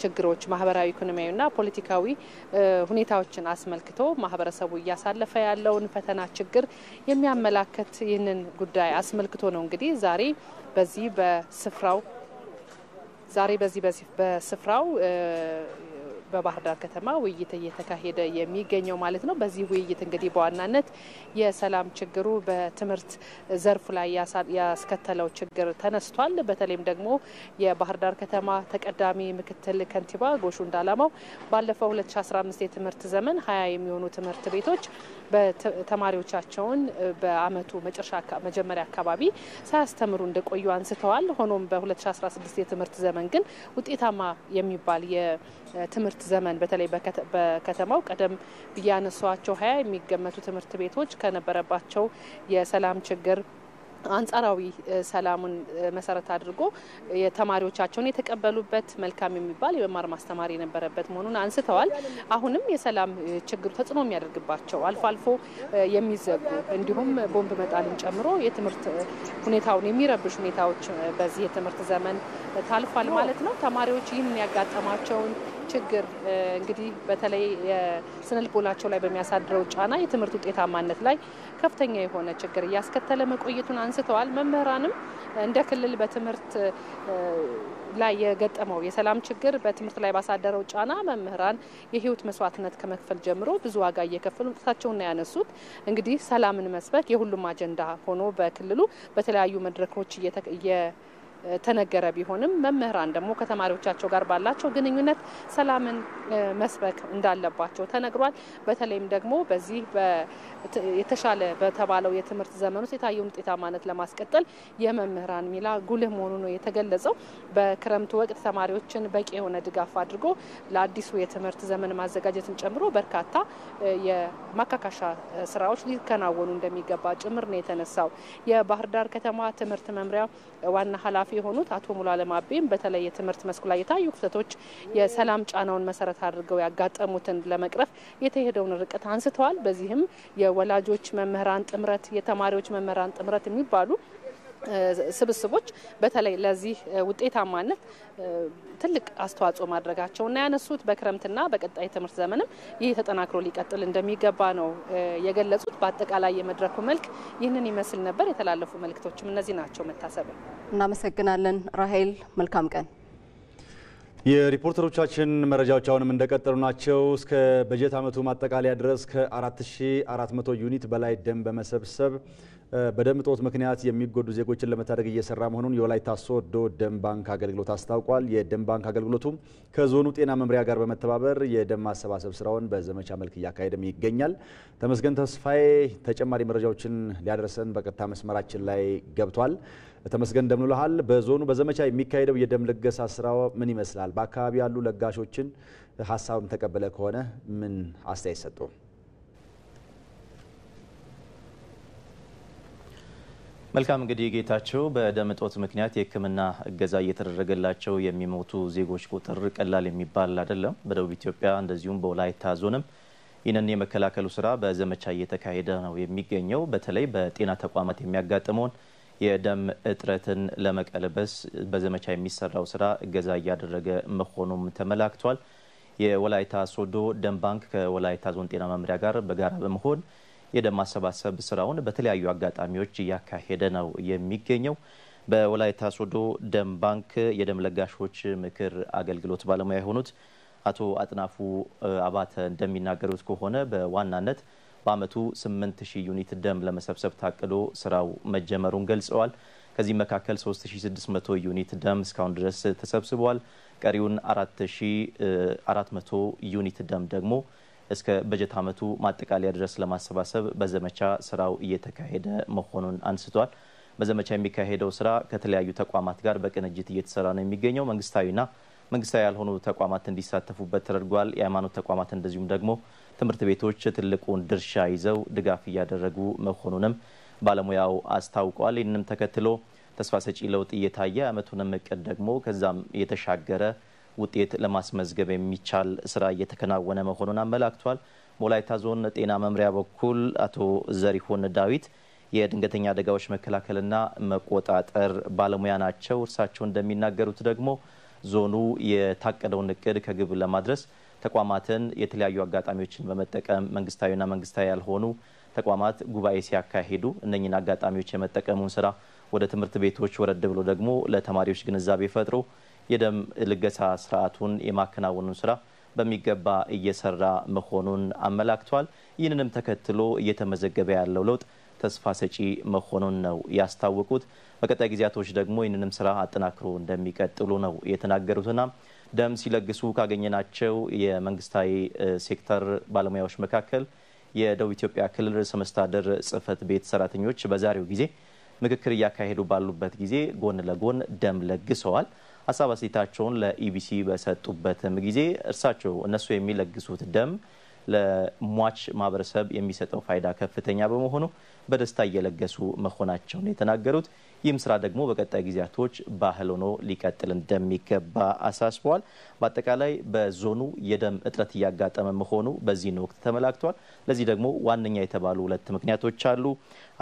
ችግሮች ማህበራዊ፣ ኢኮኖሚያዊና ፖለቲካዊ ሁኔታዎችን አስመልክቶ ማህበረሰቡ እያሳለፈ ያለውን ፈተና ችግር የሚያመላክት ይህንን ጉዳይ አስመልክቶ ነው እንግዲህ ዛሬ በዚህ በስፍራው በባህር ዳር ከተማ ውይይት እየተካሄደ የሚገኘው ማለት ነው። በዚህ ውይይት እንግዲህ በዋናነት የሰላም ችግሩ በትምህርት ዘርፉ ላይ ያስከተለው ችግር ተነስቷል። በተለይም ደግሞ የባህር ዳር ከተማ ተቀዳሚ ምክትል ከንቲባ ጎሹ እንዳላማው ባለፈው 2015 የትምህርት ዘመን 20 የሚሆኑ ትምህርት ቤቶች በተማሪዎቻቸውን በአመቱ መጀመሪያ አካባቢ ሳያስተምሩ እንደቆዩ አንስተዋል። ሆኖም በ2016 የትምህርት ዘመን ግን ውጤታማ የሚባል የትምህርት ዘመን በተለይ በከተማው ቀደም ብያነሷቸው 20 የሚገመቱ ትምህርት ቤቶች ከነበረባቸው የሰላም ችግር አንጻራዊ ሰላሙን መሰረት አድርጎ የተማሪዎቻቸውን የተቀበሉበት መልካም የሚባል የመማር ማስተማር የነበረበት መሆኑን አንስተዋል። አሁንም የሰላም ችግሩ ተጽዕኖ የሚያደርግባቸው አልፎ አልፎ የሚዘጉ እንዲሁም ቦምብ መጣልን ጨምሮ የትምህርት ሁኔታውን የሚረብሽ ሁኔታዎች በዚህ የትምህርት ዘመን ታልፏል ማለት ነው። ተማሪዎች ይህን ያጋጠማቸውን ችግር እንግዲህ በተለይ የስነልቦናቸው ላይ በሚያሳድረው ጫና የትምህርት ውጤታማነት ላይ ከፍተኛ የሆነ ችግር እያስከተለ መቆየቱን አንስተዋል። መምህራንም እንደ ክልል በትምህርት ላይ የገጠመው የሰላም ችግር በትምህርት ላይ ባሳደረው ጫና መምህራን የህይወት መስዋዕትነት ከመክፈል ጀምሮ ብዙ ዋጋ እየከፈሉ መጥታቸውና ያነሱት እንግዲህ ሰላምን መስበክ የሁሉም አጀንዳ ሆኖ በክልሉ በተለያዩ መድረኮች ተነገረ ቢሆንም መምህራን ደግሞ ከተማሪዎቻቸው ጋር ባላቸው ግንኙነት ሰላምን መስበክ እንዳለባቸው ተነግሯል። በተለይም ደግሞ በዚህ የተሻለ በተባለው የትምህርት ዘመን ውስጥ የታየውን ውጤታማነት ለማስቀጠል የመምህራን ሚና ጉልህ መሆኑ ነው የተገለጸው። በክረምቱ ወቅት ተማሪዎችን በቂ የሆነ ድጋፍ አድርጎ ለአዲሱ የትምህርት ዘመን ማዘጋጀትን ጨምሮ በርካታ የማካካሻ ስራዎች ሊከናወኑ እንደሚገባ ጭምር ነው የተነሳው። የባህር ዳር ከተማ ትምህርት መምሪያ ዋና ኃላፊ የሆኑት አቶ ሙሉዓለም አቤም በተለይ የትምህርት መስኩ ላይ የታዩ ክፍተቶች የሰላም ጫናውን መሰረት አድርገው ያጋጠሙትን ለመቅረፍ የተሄደውን ርቀት አንስተዋል። በዚህም የወላጆች መምህራን ጥምረት፣ የተማሪዎች መምህራን ጥምረት የሚባሉ ስብስቦች በተለይ ለዚህ ውጤታማነት ትልቅ አስተዋጽኦ ማድረጋቸውና ያነሱት በክረምትና በቀጣይ ትምህርት ዘመንም ይህ ተጠናክሮ ሊቀጥል እንደሚገባ ነው የገለጹት። በአጠቃላይ የመድረኩ መልክ ይህንን ይመስል ነበር። የተላለፉ መልእክቶችም እነዚህ ናቸው። መታሰብ እናመሰግናለን ራሄል። መልካም ቀን። የሪፖርተሮቻችን መረጃዎች አሁንም እንደቀጠሉ ናቸው። እስከ በጀት ዓመቱ ማጠቃለያ ድረስ ከ4400 ዩኒት በላይ ደም በመሰብሰብ በደም እጦት ምክንያት የሚጎዱ ዜጎችን ለመታደግ እየሰራ መሆኑን የወላይታ ሶዶ ደም ባንክ አገልግሎት አስታውቋል። የደም ባንክ አገልግሎቱ ከዞኑ ጤና መምሪያ ጋር በመተባበር የደም ማሰባሰብ ስራውን በዘመቻ መልክ እያካሄደም ይገኛል። ተመስገን ተስፋዬ ተጨማሪ መረጃዎችን ሊያደርሰን በቀጥታ መስመራችን ላይ ገብቷል። ተመስገን እንደምን ውለሃል? በዞኑ በዘመቻ የሚካሄደው የደም ልገሳ ስራው ምን ይመስላል? በአካባቢ ያሉ ለጋሾችን ሀሳብም ተቀበለ ከሆነ ምን አስተያየት ሰጡ? መልካም እንግዲህ ጌታቸው፣ በደም እጦት ምክንያት የሕክምና እገዛ እየተደረገላቸው የሚሞቱ ዜጎች ቁጥር ቀላል የሚባል አይደለም። በደቡብ ኢትዮጵያ እንደዚሁም በወላይታ ዞንም ይህንን የመከላከሉ ስራ በዘመቻ እየተካሄደ ነው የሚገኘው። በተለይ በጤና ተቋማት የሚያጋጥመውን የደም እጥረትን ለመቀልበስ በዘመቻ የሚሰራው ስራ እገዛ እያደረገ መሆኑም ተመላክቷል። የወላይታ ሶዶ ደም ባንክ ከወላይታ ዞን ጤና መምሪያ ጋር በጋራ በመሆን የደም ማሰባሰብ ስራውን በተለያዩ አጋጣሚዎች እያካሄደ ነው የሚገኘው። በወላይታ ሶዶ ደም ባንክ የደም ለጋሾች ምክር አገልግሎት ባለሙያ የሆኑት አቶ አጥናፉ አባተ እንደሚናገሩት ከሆነ በዋናነት በአመቱ 8000 ዩኒት ደም ለመሰብሰብ ታቅዶ ስራው መጀመሩን ገልጸዋል። ከዚህ መካከል 3600 ዩኒት ደም እስካሁን ድረስ ተሰብስቧል። ቀሪውን 4400 ዩኒት ደም ደግሞ እስከ በጀት አመቱ ማጠቃለያ ድረስ ለማሰባሰብ በዘመቻ ስራው እየተካሄደ መሆኑን አንስቷል። በዘመቻ የሚካሄደው ስራ ከተለያዩ ተቋማት ጋር በቅንጅት እየተሰራ ነው የሚገኘው። መንግስታዊና መንግስታዊ ያልሆኑ ተቋማት እንዲሳተፉበት ተደርጓል። የሃይማኖት ተቋማት እንደዚሁም ደግሞ ትምህርት ቤቶች ትልቁን ድርሻ ይዘው ድጋፍ እያደረጉ መሆኑንም ባለሙያው አስታውቋል። ይህንንም ተከትሎ ተስፋ ሰጪ ለውጥ እየታየ አመቱንም እቅድ ደግሞ ከዛም የተሻገረ ውጤት ለማስመዝገብ የሚቻል ስራ እየተከናወነ መሆኑን አመላክቷል። በወላይታ ዞን ጤና መምሪያ በኩል አቶ ዘሪሁን ዳዊት የድንገተኛ አደጋዎች መከላከልና መቆጣጠር ባለሙያ ናቸው። እርሳቸው እንደሚናገሩት ደግሞ ዞኑ የታቀደውን እቅድ ከግብ ለማድረስ ተቋማትን የተለያዩ አጋጣሚዎችን በመጠቀም መንግስታዊና መንግስታዊ ያልሆኑ ተቋማት ጉባኤ ሲያካሂዱ እነኚህን አጋጣሚዎች የመጠቀሙን ስራ ወደ ትምህርት ቤቶች ወረድ ብሎ ደግሞ ለተማሪዎች ግንዛቤ ፈጥሮ የደም ልገሳ ስርዓቱን የማከናወኑን ስራ በሚገባ እየሰራ መሆኑን አመላክቷል። ይህንንም ተከትሎ እየተመዘገበ ያለው ለውጥ ተስፋ ሰጪ መሆኑን ነው ያስታወቁት። በቀጣይ ጊዜያቶች ደግሞ ይህንንም ስራ አጠናክሮ እንደሚቀጥሉ ነው የተናገሩትና ደም ሲለግሱ ካገኘናቸው የመንግስታዊ ሴክተር ባለሙያዎች መካከል የደቡብ ኢትዮጵያ ክልል ርዕሰ መስተዳድር ጽህፈት ቤት ሰራተኞች በዛሬው ጊዜ ምክክር እያካሄዱ ባሉበት ጊዜ ጎን ለጎን ደም ለግሰዋል። ሀሳብ አስተያየታቸውን ለኢቢሲ በሰጡበትም ጊዜ እርሳቸው እነሱ የሚለግሱት ደም ለሟች ማህበረሰብ የሚሰጠው ፋይዳ ከፍተኛ በመሆኑ በደስታ እየለገሱ መሆናቸውን የተናገሩት። ይህም ስራ ደግሞ በቀጣይ ጊዜያቶች ባህል ሆኖ ሊቀጥል እንደሚገባ አሳስበዋል። በአጠቃላይ በዞኑ የደም እጥረት እያጋጠመ መሆኑ በዚህ ወቅት ተመላክቷል። ለዚህ ደግሞ ዋነኛ የተባሉ ሁለት ምክንያቶች አሉ።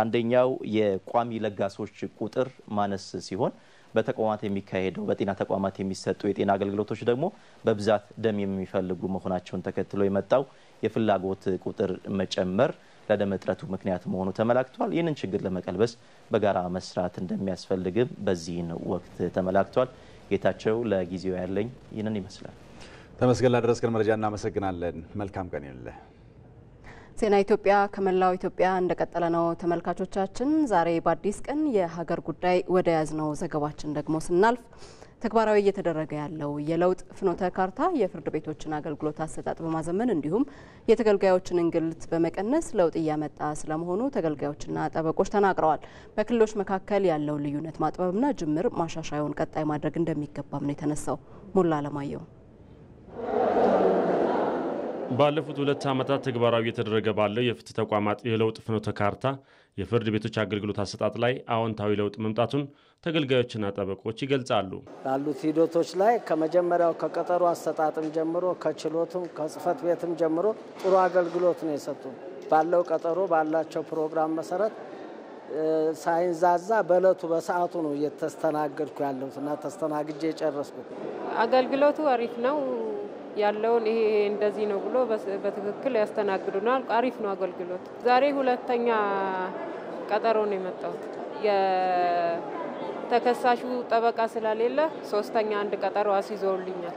አንደኛው የቋሚ ለጋሶች ቁጥር ማነስ ሲሆን በተቋማት የሚካሄደው በጤና ተቋማት የሚሰጡ የጤና አገልግሎቶች ደግሞ በብዛት ደም የሚፈልጉ መሆናቸውን ተከትሎ የመጣው የፍላጎት ቁጥር መጨመር ለደም እጥረቱ ምክንያት መሆኑ ተመላክቷል። ይህንን ችግር ለመቀልበስ በጋራ መስራት እንደሚያስፈልግም በዚህ ወቅት ተመላክቷል። ጌታቸው ለጊዜው ያለኝ ይህንን ይመስላል። ተመስገን ላደረስከን መረጃ እናመሰግናለን። መልካም ቀን ይሁንልህ። ዜና ኢትዮጵያ ከመላው ኢትዮጵያ እንደቀጠለ ነው። ተመልካቾቻችን ዛሬ በአዲስ ቀን የሀገር ጉዳይ ወደ ያዝነው ዘገባችን ደግሞ ስናልፍ ተግባራዊ እየተደረገ ያለው የለውጥ ፍኖተ ካርታ የፍርድ ቤቶችን አገልግሎት አሰጣጥ በማዘመን እንዲሁም የተገልጋዮችን እንግልት በመቀነስ ለውጥ እያመጣ ስለመሆኑ ተገልጋዮችና ጠበቆች ተናግረዋል። በክልሎች መካከል ያለው ልዩነት ማጥበብና ጅምር ማሻሻያውን ቀጣይ ማድረግ እንደሚገባም ነው የተነሳው። ሙላ አለማየሁ ባለፉት 2 ዓመታት ተግባራዊ እየተደረገ ባለው የፍትህ ተቋማት የለውጥ ፍኖተ ካርታ የፍርድ ቤቶች አገልግሎት አሰጣጥ ላይ አዎንታዊ ለውጥ መምጣቱን ተገልጋዮችና ጠበቆች ይገልጻሉ። ባሉት ሂደቶች ላይ ከመጀመሪያው ከቀጠሮ አሰጣጥም ጀምሮ ከችሎቱም ከጽህፈት ቤትም ጀምሮ ጥሩ አገልግሎት ነው የሰጡ። ባለው ቀጠሮ ባላቸው ፕሮግራም መሰረት ሳይንዛዛ በእለቱ በሰዓቱ ነው እየተስተናገድኩ ያለሁትና ተስተናግጄ የጨረስኩት። አገልግሎቱ አሪፍ ነው ያለውን ይሄ እንደዚህ ነው ብሎ በትክክል ያስተናግዱናል። አሪፍ ነው አገልግሎት። ዛሬ ሁለተኛ ቀጠሮ ነው የመጣው። የተከሳሹ ጠበቃ ስለሌለ ሶስተኛ አንድ ቀጠሮ አስይዘውልኛል።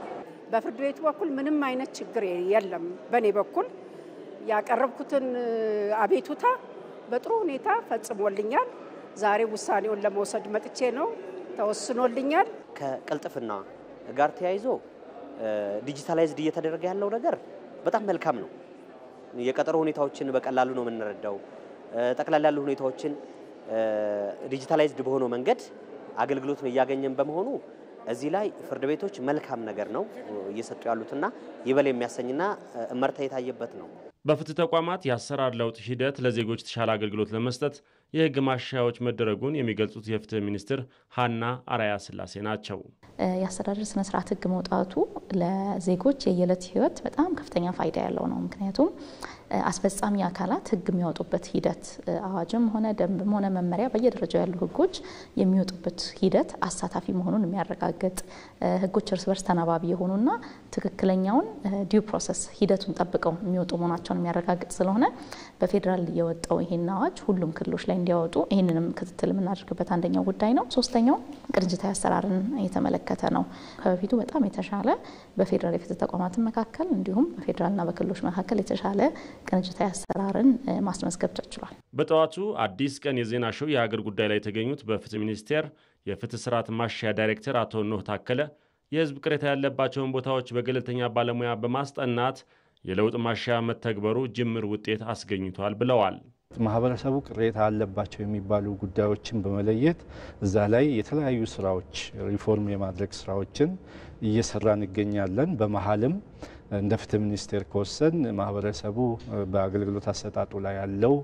በፍርድ ቤቱ በኩል ምንም አይነት ችግር የለም። በኔ በኩል ያቀረብኩትን አቤቱታ በጥሩ ሁኔታ ፈጽሞልኛል። ዛሬ ውሳኔውን ለመውሰድ መጥቼ ነው ተወስኖልኛል። ከቅልጥፍና ጋር ተያይዞ ዲጂታላይዝድ እየተደረገ ያለው ነገር በጣም መልካም ነው። የቀጠሮ ሁኔታዎችን በቀላሉ ነው የምንረዳው። ጠቅላላ ያሉ ሁኔታዎችን ዲጂታላይዝድ በሆነ መንገድ አገልግሎቱን እያገኘን በመሆኑ እዚህ ላይ ፍርድ ቤቶች መልካም ነገር ነው እየሰጡ ያሉትና ይበል የሚያሰኝና እመርታ የታየበት ነው። በፍትህ ተቋማት የአሰራር ለውጥ ሂደት ለዜጎች ተሻለ አገልግሎት ለመስጠት የህግ ማሻሻያዎች መደረጉን የሚገልጹት የፍትህ ሚኒስትር ሀና አራያ ስላሴ ናቸው። የአስተዳደር ስነ ስርዓት ህግ መውጣቱ ለዜጎች የየለት ህይወት በጣም ከፍተኛ ፋይዳ ያለው ነው። ምክንያቱም አስፈጻሚ አካላት ህግ የሚያወጡበት ሂደት አዋጅም ሆነ ደንብም ሆነ መመሪያ በየደረጃው ያሉ ህጎች የሚወጡበት ሂደት አሳታፊ መሆኑን የሚያረጋግጥ ህጎች እርስ በርስ ተናባቢ የሆኑና ትክክለኛውን ዲው ፕሮሰስ ሂደቱን ጠብቀው የሚወጡ መሆናቸውን የሚያረጋግጥ ስለሆነ በፌዴራል የወጣው ይሄን አዋጅ ሁሉም ክልሎች ላይ እንዲያወጡ ይሄንንም ክትትል የምናደርግበት አንደኛው ጉዳይ ነው። ሶስተኛው ቅንጅታዊ አሰራርን የተመለከተ ነው። ከበፊቱ በጣም የተሻለ በፌዴራል የፍትህ ተቋማት መካከል እንዲሁም በፌዴራልና በክልሎች መካከል የተሻለ ቅንጅታዊ አሰራርን ማስመዝገብ ተችሏል። በጠዋቱ አዲስ ቀን የዜና ሾው የሀገር ጉዳይ ላይ የተገኙት በፍትህ ሚኒስቴር የፍትህ ስርዓት ማሻሻያ ዳይሬክተር አቶ ኖህ ታከለ የህዝብ ቅሬታ ያለባቸውን ቦታዎች በገለልተኛ ባለሙያ በማስጠናት የለውጥ ማሻሻያ መተግበሩ ጅምር ውጤት አስገኝቷል ብለዋል። ማህበረሰቡ ቅሬታ አለባቸው የሚባሉ ጉዳዮችን በመለየት እዛ ላይ የተለያዩ ስራዎች ሪፎርም የማድረግ ስራዎችን እየሰራን እንገኛለን። በመሀልም እንደ ፍትህ ሚኒስቴር ከወሰን ማህበረሰቡ በአገልግሎት አሰጣጡ ላይ ያለው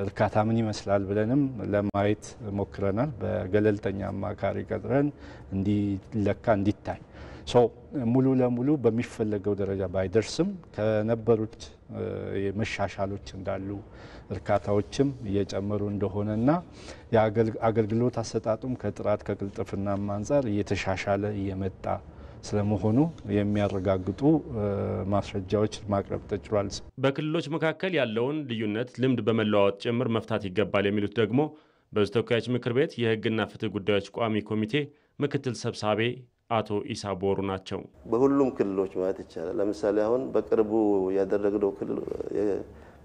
እርካታ ምን ይመስላል ብለንም ለማየት ሞክረናል። በገለልተኛ አማካሪ ቀጥረን እንዲለካ እንዲታይ ሙሉ ለሙሉ በሚፈለገው ደረጃ ባይደርስም ከነበሩት መሻሻሎች እንዳሉ እርካታዎችም እየጨመሩ እንደሆነና የአገልግሎት አሰጣጡም ከጥራት ከቅልጥፍና አንፃር እየተሻሻለ እየመጣ ስለመሆኑ የሚያረጋግጡ ማስረጃዎች ማቅረብ ተችሏል። በክልሎች መካከል ያለውን ልዩነት ልምድ በመለዋወጥ ጭምር መፍታት ይገባል የሚሉት ደግሞ በሕዝብ ተወካዮች ምክር ቤት የሕግና ፍትህ ጉዳዮች ቋሚ ኮሚቴ ምክትል ሰብሳቢ አቶ ኢሳ ቦሩ ናቸው። በሁሉም ክልሎች ማለት ይቻላል። ለምሳሌ አሁን በቅርቡ ያደረግነው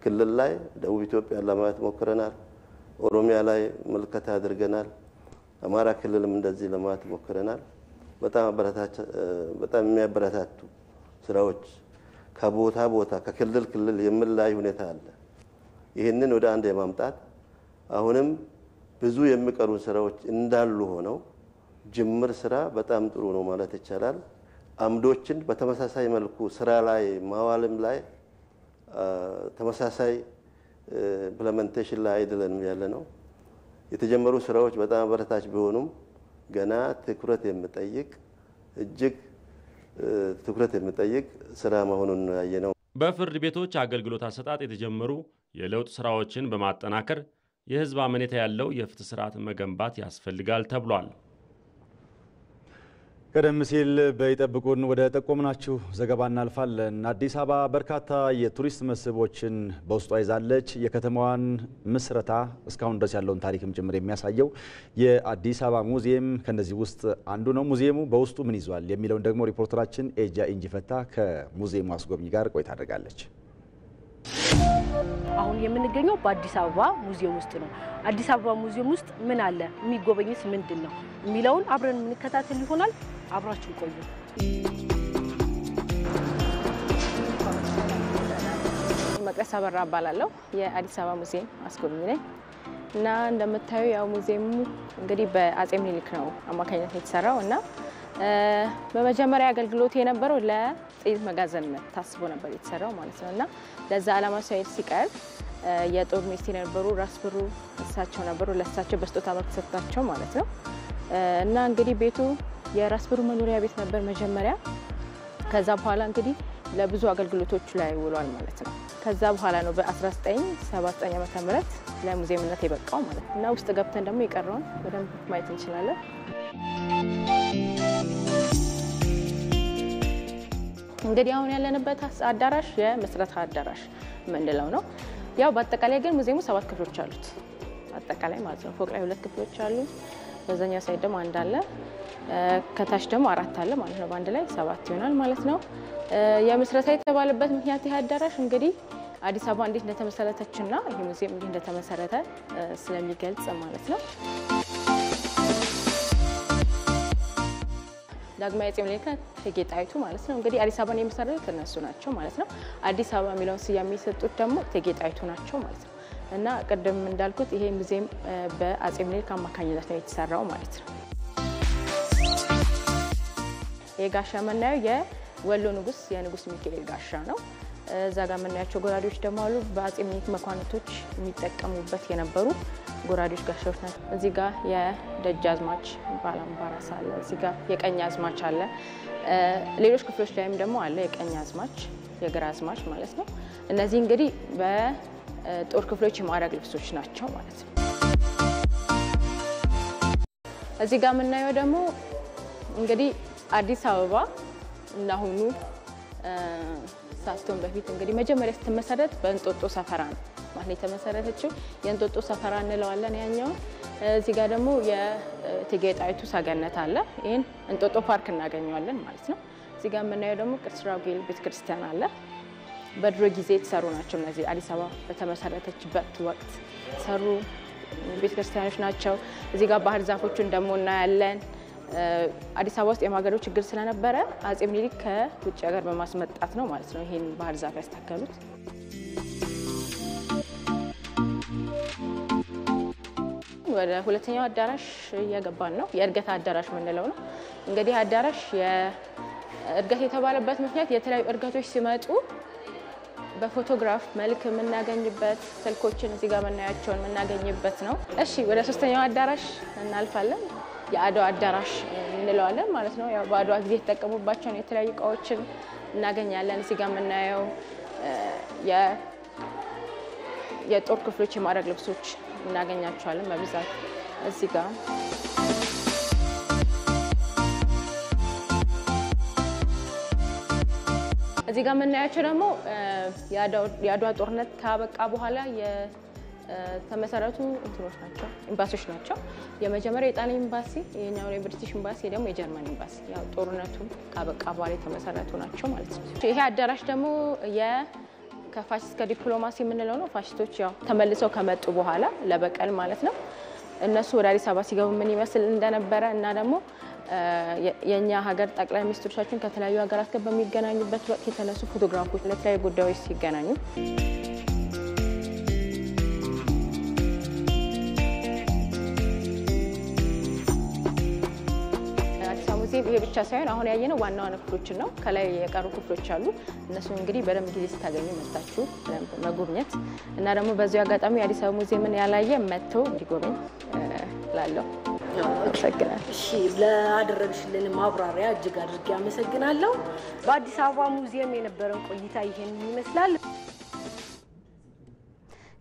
ክልል ላይ ደቡብ ኢትዮጵያ ለማየት ሞክረናል። ኦሮሚያ ላይ መልከታ አድርገናል። አማራ ክልልም እንደዚህ ለማየት ሞክረናል። በጣም የሚያበረታቱ ስራዎች ከቦታ ቦታ ከክልል ክልል የምላይ ሁኔታ አለ። ይህንን ወደ አንድ የማምጣት አሁንም ብዙ የሚቀሩ ስራዎች እንዳሉ ሆነው ጅምር ስራ በጣም ጥሩ ነው ማለት ይቻላል። አምዶችን በተመሳሳይ መልኩ ስራ ላይ ማዋልም ላይ ተመሳሳይ ኢምፕሊሜንቴሽን ላይ አይደለም ያለ ነው። የተጀመሩ ስራዎች በጣም አበረታች ቢሆኑም ገና ትኩረት የሚጠይቅ እጅግ ትኩረት የሚጠይቅ ስራ መሆኑን ያየነው። በፍርድ ቤቶች አገልግሎት አሰጣጥ የተጀመሩ የለውጥ ስራዎችን በማጠናከር የህዝብ አመኔታ ያለው የፍትህ ስርዓት መገንባት ያስፈልጋል ተብሏል። ቀደም ሲል በይጠብቁን ወደ ጠቆምናችሁ ዘገባ እናልፋለን። አዲስ አበባ በርካታ የቱሪስት መስህቦችን በውስጧ ይዛለች። የከተማዋን ምስረታ እስካሁን ድረስ ያለውን ታሪክም ጭምር የሚያሳየው የአዲስ አበባ ሙዚየም ከነዚህ ውስጥ አንዱ ነው። ሙዚየሙ በውስጡ ምን ይዟል የሚለውን ደግሞ ሪፖርተራችን ኤጃ ኢንጂፈታ ከሙዚየሙ አስጎብኚ ጋር ቆይታ አድርጋለች። አሁን የምንገኘው በአዲስ አበባ ሙዚየም ውስጥ ነው። አዲስ አበባ ሙዚየም ውስጥ ምን አለ፣ የሚጎበኝስ ምንድን ነው የሚለውን አብረን የምንከታተል ይሆናል። አብራችሁ ቆዩ። መቅደስ አበራ እባላለሁ። የአዲስ አበባ ሙዚየም አስጎብኚ ነኝ እና እንደምታዩ ያው ሙዚየሙ እንግዲህ በአጼ ምኒልክ ነው አማካኝነት የተሰራው እና በመጀመሪያ አገልግሎት የነበረው ለጥይት መጋዘንነት ታስቦ ነበር የተሰራው ማለት ነው እና ለዛ ዓላማ ሳይል ሲቀር የጦር ሚኒስቴር የነበሩ ራስ ብሩ እሳቸው ነበሩ። ለእሳቸው በስጦታ መልክ ተሰጥቷቸው ማለት ነው እና እንግዲህ ቤቱ የራስ ብሩ መኖሪያ ቤት ነበር መጀመሪያ። ከዛ በኋላ እንግዲህ ለብዙ አገልግሎቶች ላይ ውሏል ማለት ነው። ከዛ በኋላ ነው በ1979 ዓመተ ምህረት ለሙዚየምነት የበቃው ማለት ነው እና ውስጥ ገብተን ደግሞ የቀረውን በደንብ ማየት እንችላለን። እንግዲህ አሁን ያለንበት አዳራሽ የምስረታ አዳራሽ ምንለው ነው። ያው በአጠቃላይ ግን ሙዚየሙ 7 ክፍሎች አሉት አጠቃላይ ማለት ነው። ፎቅ ላይ 2 ክፍሎች አሉ። በዛኛው ሳይድ ደግሞ አንድ አለ። ከታች ደግሞ 4 አለ ማለት ነው። በአንድ ላይ 7 ይሆናል ማለት ነው። የምስረታ የተባለበት ምክንያት ይህ አዳራሽ እንግዲህ አዲስ አበባ እንዴት እንደተመሰረተችና ይህ ሙዚየም እንዴት እንደተመሰረተ ስለሚገልጽ ማለት ነው። ዳግማዊ አፄ ምኒልክ እቴጌ ጣይቱ ማለት ነው እንግዲህ አዲስ አበባን የመሰረቱት እነሱ ናቸው ማለት ነው። አዲስ አበባ የሚለውን ስያሜ የሰጡት ደግሞ እቴጌ ጣይቱ ናቸው ማለት ነው እና ቅድም እንዳልኩት ይሄ ሙዚየም በአፄ ምኒልክ አማካኝነት ነው የተሰራው ማለት ነው። የጋሻ የምናየው የወሎ ንጉስ የንጉስ ሚካኤል ጋሻ ነው። እዛ ጋር የምናያቸው ጎራዴዎች ደግሞ አሉ። በአፄ ምኒልክ መኳንንቶች የሚጠቀሙበት የነበሩ ጎራዴዎች ጋሻዎች ናቸው። እዚህ ጋር የደጃዝማች ባላምባራስ አለ። እዚህ ጋር የቀኝ አዝማች አለ። ሌሎች ክፍሎች ላይም ደግሞ አለ የቀኝ አዝማች፣ የግራ አዝማች ማለት ነው። እነዚህ እንግዲህ በጦር ክፍሎች የማዕረግ ልብሶች ናቸው ማለት ነው። እዚህ ጋር የምናየው ደግሞ እንግዲህ አዲስ አበባ እናሁኑ ሳስቶን በፊት እንግዲህ መጀመሪያ ስትመሰረት በእንጦጦ ሰፈራ ነው ማለት የተመሰረተችው። የእንጦጦ ሰፈራ እንለዋለን ያኛው። እዚህ ጋር ደግሞ የእቴጌ ጣይቱ ሰገነት አለ። ይሄን እንጦጦ ፓርክ እናገኘዋለን ማለት ነው። እዚህ ጋር የምናየው ደግሞ ቅድስት ራጉኤል ቤተክርስቲያን አለ። በድሮ ጊዜ የተሰሩ ናቸው እነዚህ አዲስ አበባ በተመሰረተችበት ወቅት የተሰሩ ቤተክርስቲያኖች ናቸው። እዚህ ጋር ባህር ዛፎቹን ደግሞ እናያለን። አዲስ አበባ ውስጥ የማገዶ ችግር ስለነበረ አጼ ምኒልክ ከውጭ ሀገር በማስመጣት ነው ማለት ነው ይሄን ባህር ዛፍ ያስተከሉት። ወደ ሁለተኛው አዳራሽ እየገባን ነው። የእድገት አዳራሽ የምንለው ነው። እንግዲህ አዳራሽ የእድገት የተባለበት ምክንያት የተለያዩ እድገቶች ሲመጡ በፎቶግራፍ መልክ የምናገኝበት ስልኮችን እዚህ ጋር የምናያቸውን የምናገኝበት ነው። እሺ ወደ ሶስተኛው አዳራሽ እናልፋለን። የአድዋ አዳራሽ እንለዋለን ማለት ነው። ያው በአድዋ ጊዜ የተጠቀሙባቸውን የተለያዩ እቃዎችን እናገኛለን። እዚህ ጋር የምናየው የጦር ክፍሎች የማዕረግ ልብሶች እናገኛቸዋለን በብዛት እዚህ ጋር። እዚህ ጋር የምናያቸው ደግሞ የአድዋ ጦርነት ካበቃ በኋላ የተመሰረቱ እንትኖች ናቸው፣ ኤምባሲዎች ናቸው። የመጀመሪያው የጣሊያን ኤምባሲ፣ የኛው የብሪቲሽ ኤምባሲ፣ ደግሞ የጀርመን ኤምባሲ ያው ጦርነቱ ካበቃ በኋላ የተመሰረቱ ናቸው ማለት ነው። ይሄ አዳራሽ ደግሞ ከፋሽስት ከዲፕሎማሲ የምንለው ነው። ፋሽስቶች ያው ተመልሰው ከመጡ በኋላ ለበቀል ማለት ነው እነሱ ወደ አዲስ አበባ ሲገቡ ምን ይመስል እንደነበረ እና ደግሞ የኛ ሀገር ጠቅላይ ሚኒስትሮቻችን ከተለያዩ ሀገራት ጋር በሚገናኙበት ወቅት የተነሱ ፎቶግራፎች ለተለያዩ ጉዳዮች ሲገናኙ ይሄ ብቻ ሳይሆን አሁን ያየነው ዋና ዋና ክፍሎችን ነው። ከላይ የቀሩ ክፍሎች አሉ። እነሱ እንግዲህ በደንብ ጊዜ ስታገኙ መጣችሁ መጎብኘት እና ደግሞ በዚሁ አጋጣሚ አዲስ አበባ ሙዚየምን ያላየ መጥቶ እንዲጎበኝ ላለው አመሰግናለሁ። እሺ ለአደረግሽልን ማብራሪያ እጅግ አድርጌ አመሰግናለሁ። በአዲስ አበባ ሙዚየም የነበረን ቆይታ ይሄን ይመስላል።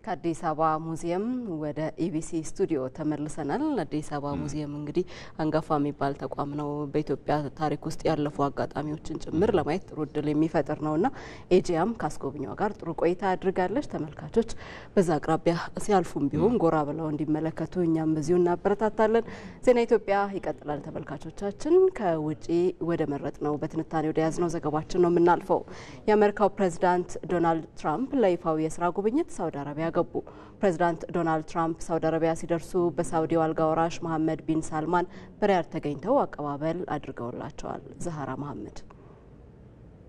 ከአዲስ አበባ ሙዚየም ወደ ኢቢሲ ስቱዲዮ ተመልሰናል። አዲስ አበባ ሙዚየም እንግዲህ አንጋፋ የሚባል ተቋም ነው። በኢትዮጵያ ታሪክ ውስጥ ያለፉ አጋጣሚዎችን ጭምር ለማየት ጥሩ እድል የሚፈጥር ነውና ኤጂያም ካስጎብኚዋ ጋር ጥሩ ቆይታ አድርጋለች። ተመልካቾች በዛ አቅራቢያ ሲያልፉም ቢሆን ጎራ ብለው እንዲመለከቱ እኛም በዚሁ እናበረታታለን። ዜና ኢትዮጵያ ይቀጥላል። ተመልካቾቻችን ከውጪ ወደ መረጥ ነው በትንታኔ ወደ ያዝነው ዘገባችን ነው የምናልፈው። የአሜሪካው ፕሬዚዳንት ዶናልድ ትራምፕ ለይፋዊ የስራ ጉብኝት ሳውዲ አረቢያ ገቡ። ፕሬዚዳንት ዶናልድ ትራምፕ ሳውዲ አረቢያ ሲደርሱ በሳውዲው አልጋ ወራሽ መሐመድ ቢን ሳልማን በሪያድ ተገኝተው አቀባበል አድርገውላቸዋል። ዛህራ መሐመድ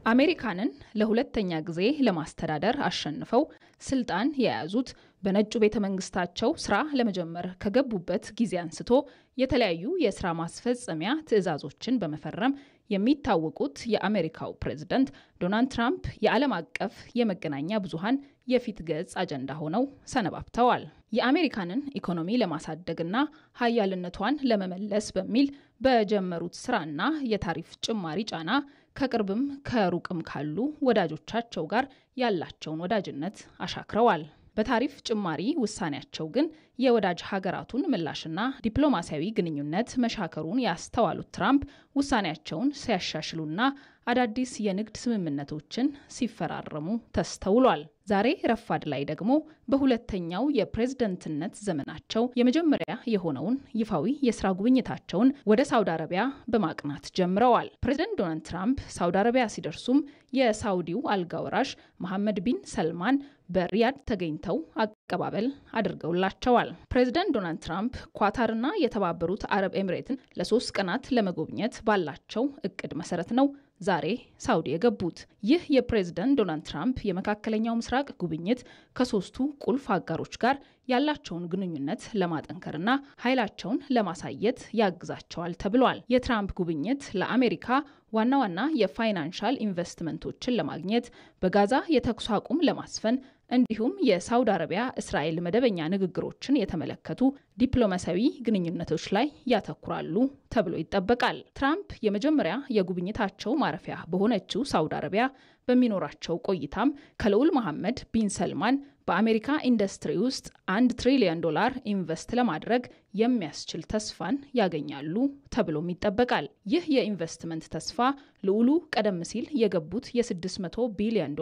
አሜሪካንን ለሁለተኛ ጊዜ ለማስተዳደር አሸንፈው ስልጣን የያዙት በነጩ ቤተ መንግስታቸው ስራ ለመጀመር ከገቡበት ጊዜ አንስቶ የተለያዩ የስራ ማስፈጸሚያ ትዕዛዞችን በመፈረም የሚታወቁት የአሜሪካው ፕሬዝዳንት ዶናልድ ትራምፕ የዓለም አቀፍ የመገናኛ ብዙሃን የፊት ገጽ አጀንዳ ሆነው ሰነባብተዋል። የአሜሪካንን ኢኮኖሚ ለማሳደግና ሀያልነቷን ለመመለስ በሚል በጀመሩት ስራና የታሪፍ ጭማሪ ጫና ከቅርብም ከሩቅም ካሉ ወዳጆቻቸው ጋር ያላቸውን ወዳጅነት አሻክረዋል። በታሪፍ ጭማሪ ውሳኔያቸው ግን የወዳጅ ሀገራቱን ምላሽና ዲፕሎማሲያዊ ግንኙነት መሻከሩን ያስተዋሉት ትራምፕ ውሳኔያቸውን ሲያሻሽሉና አዳዲስ የንግድ ስምምነቶችን ሲፈራረሙ ተስተውሏል። ዛሬ ረፋድ ላይ ደግሞ በሁለተኛው የፕሬዝደንትነት ዘመናቸው የመጀመሪያ የሆነውን ይፋዊ የስራ ጉብኝታቸውን ወደ ሳውዲ አረቢያ በማቅናት ጀምረዋል። ፕሬዝደንት ዶናልድ ትራምፕ ሳውዲ አረቢያ ሲደርሱም የሳውዲው አልጋ ወራሽ መሐመድ ቢን ሰልማን በሪያድ ተገኝተው አቀባበል አድርገውላቸዋል። ፕሬዝደንት ዶናልድ ትራምፕ ኳታርና የተባበሩት አረብ ኤሚሬትን ለ3 ቀናት ለመጎብኘት ባላቸው እቅድ መሰረት ነው ዛሬ ሳውዲ የገቡት። ይህ የፕሬዝደንት ዶናልድ ትራምፕ የመካከለኛው ምስራቅ ጉብኝት ከሶስቱ ቁልፍ አጋሮች ጋር ያላቸውን ግንኙነት ለማጠንከርና ኃይላቸውን ለማሳየት ያግዛቸዋል ተብሏል። የትራምፕ ጉብኝት ለአሜሪካ ዋና ዋና የፋይናንሻል ኢንቨስትመንቶችን ለማግኘት፣ በጋዛ የተኩስ አቁም ለማስፈን እንዲሁም የሳውዲ አረቢያ እስራኤል መደበኛ ንግግሮችን የተመለከቱ ዲፕሎማሲያዊ ግንኙነቶች ላይ ያተኩራሉ ተብሎ ይጠበቃል። ትራምፕ የመጀመሪያ የጉብኝታቸው ማረፊያ በሆነችው ሳውዲ አረቢያ በሚኖራቸው ቆይታም ከልዑል መሐመድ ቢን ሰልማን በአሜሪካ ኢንዱስትሪ ውስጥ $1 ትሪሊዮን ኢንቨስት ለማድረግ የሚያስችል ተስፋን ያገኛሉ ተብሎም ይጠበቃል። ይህ የኢንቨስትመንት ተስፋ ልዑሉ ቀደም ሲል የገቡት የ$600 ቢሊዮን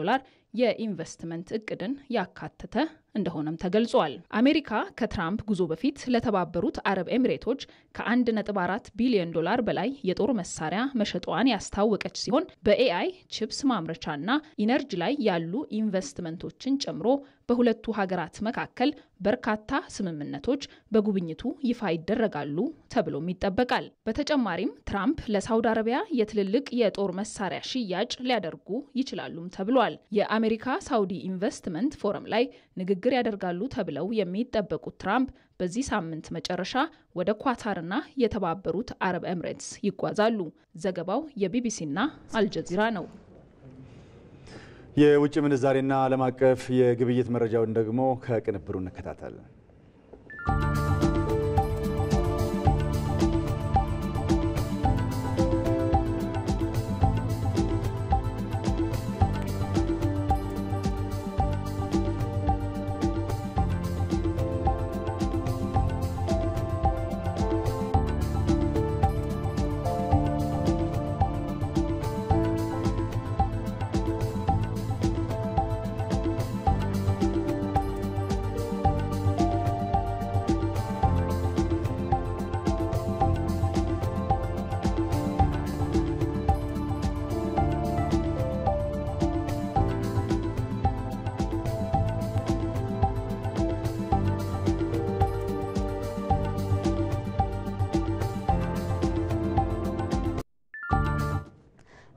የኢንቨስትመንት እቅድን ያካተተ እንደሆነም ተገልጿል። አሜሪካ ከትራምፕ ጉዞ በፊት ለተባበሩት አረብ ኤሚሬቶች ከ$1.4 ቢሊዮን በላይ የጦር መሳሪያ መሸጧን ያስታወቀች ሲሆን በኤአይ ቺፕስ ማምረቻና ኢነርጂ ላይ ያሉ ኢንቨስትመንቶችን ጨምሮ በሁለቱ ሀገራት መካከል በርካታ ስምምነቶች በጉብኝቱ ይፋ ይደረጋሉ ተብሎም ይጠበቃል። በተጨማሪም ትራምፕ ለሳውዲ አረቢያ የትልልቅ የጦር መሳሪያ ሽያጭ ሊያደርጉ ይችላሉም ተብሏል። የአሜሪካ ሳውዲ ኢንቨስትመንት ፎረም ላይ ንግግር ያደርጋሉ ተብለው የሚጠበቁት ትራምፕ በዚህ ሳምንት መጨረሻ ወደ ኳታርና የተባበሩት አረብ ኤሚሬትስ ይጓዛሉ። ዘገባው የቢቢሲና አልጀዚራ ነው። የውጭ ምንዛሬና ዓለም አቀፍ የግብይት መረጃውን ደግሞ ከቅንብሩ እንከታተል።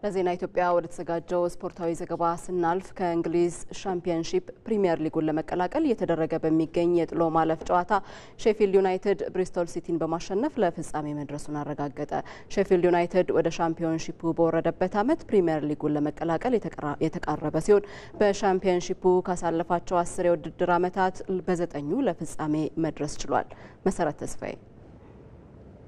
በዜና ኢትዮጵያ ወደ ተዘጋጀው ስፖርታዊ ዘገባ ስናልፍ ከእንግሊዝ ሻምፒዮንሺፕ ፕሪሚየር ሊጉን ለመቀላቀል እየተደረገ በሚገኝ የጥሎ ማለፍ ጨዋታ ሼፊልድ ዩናይትድ ብሪስቶል ሲቲን በማሸነፍ ለፍጻሜ መድረሱን አረጋገጠ። ሼፊልድ ዩናይትድ ወደ ሻምፒዮንሺፑ በወረደበት ዓመት ፕሪሚየር ሊጉን ለመቀላቀል የተቃረበ ሲሆን በሻምፒዮንሺፑ ካሳለፋቸው 10 የውድድር ዓመታት በ9ኙ ለፍጻሜ መድረስ ችሏል። መሰረት ተስፋዬ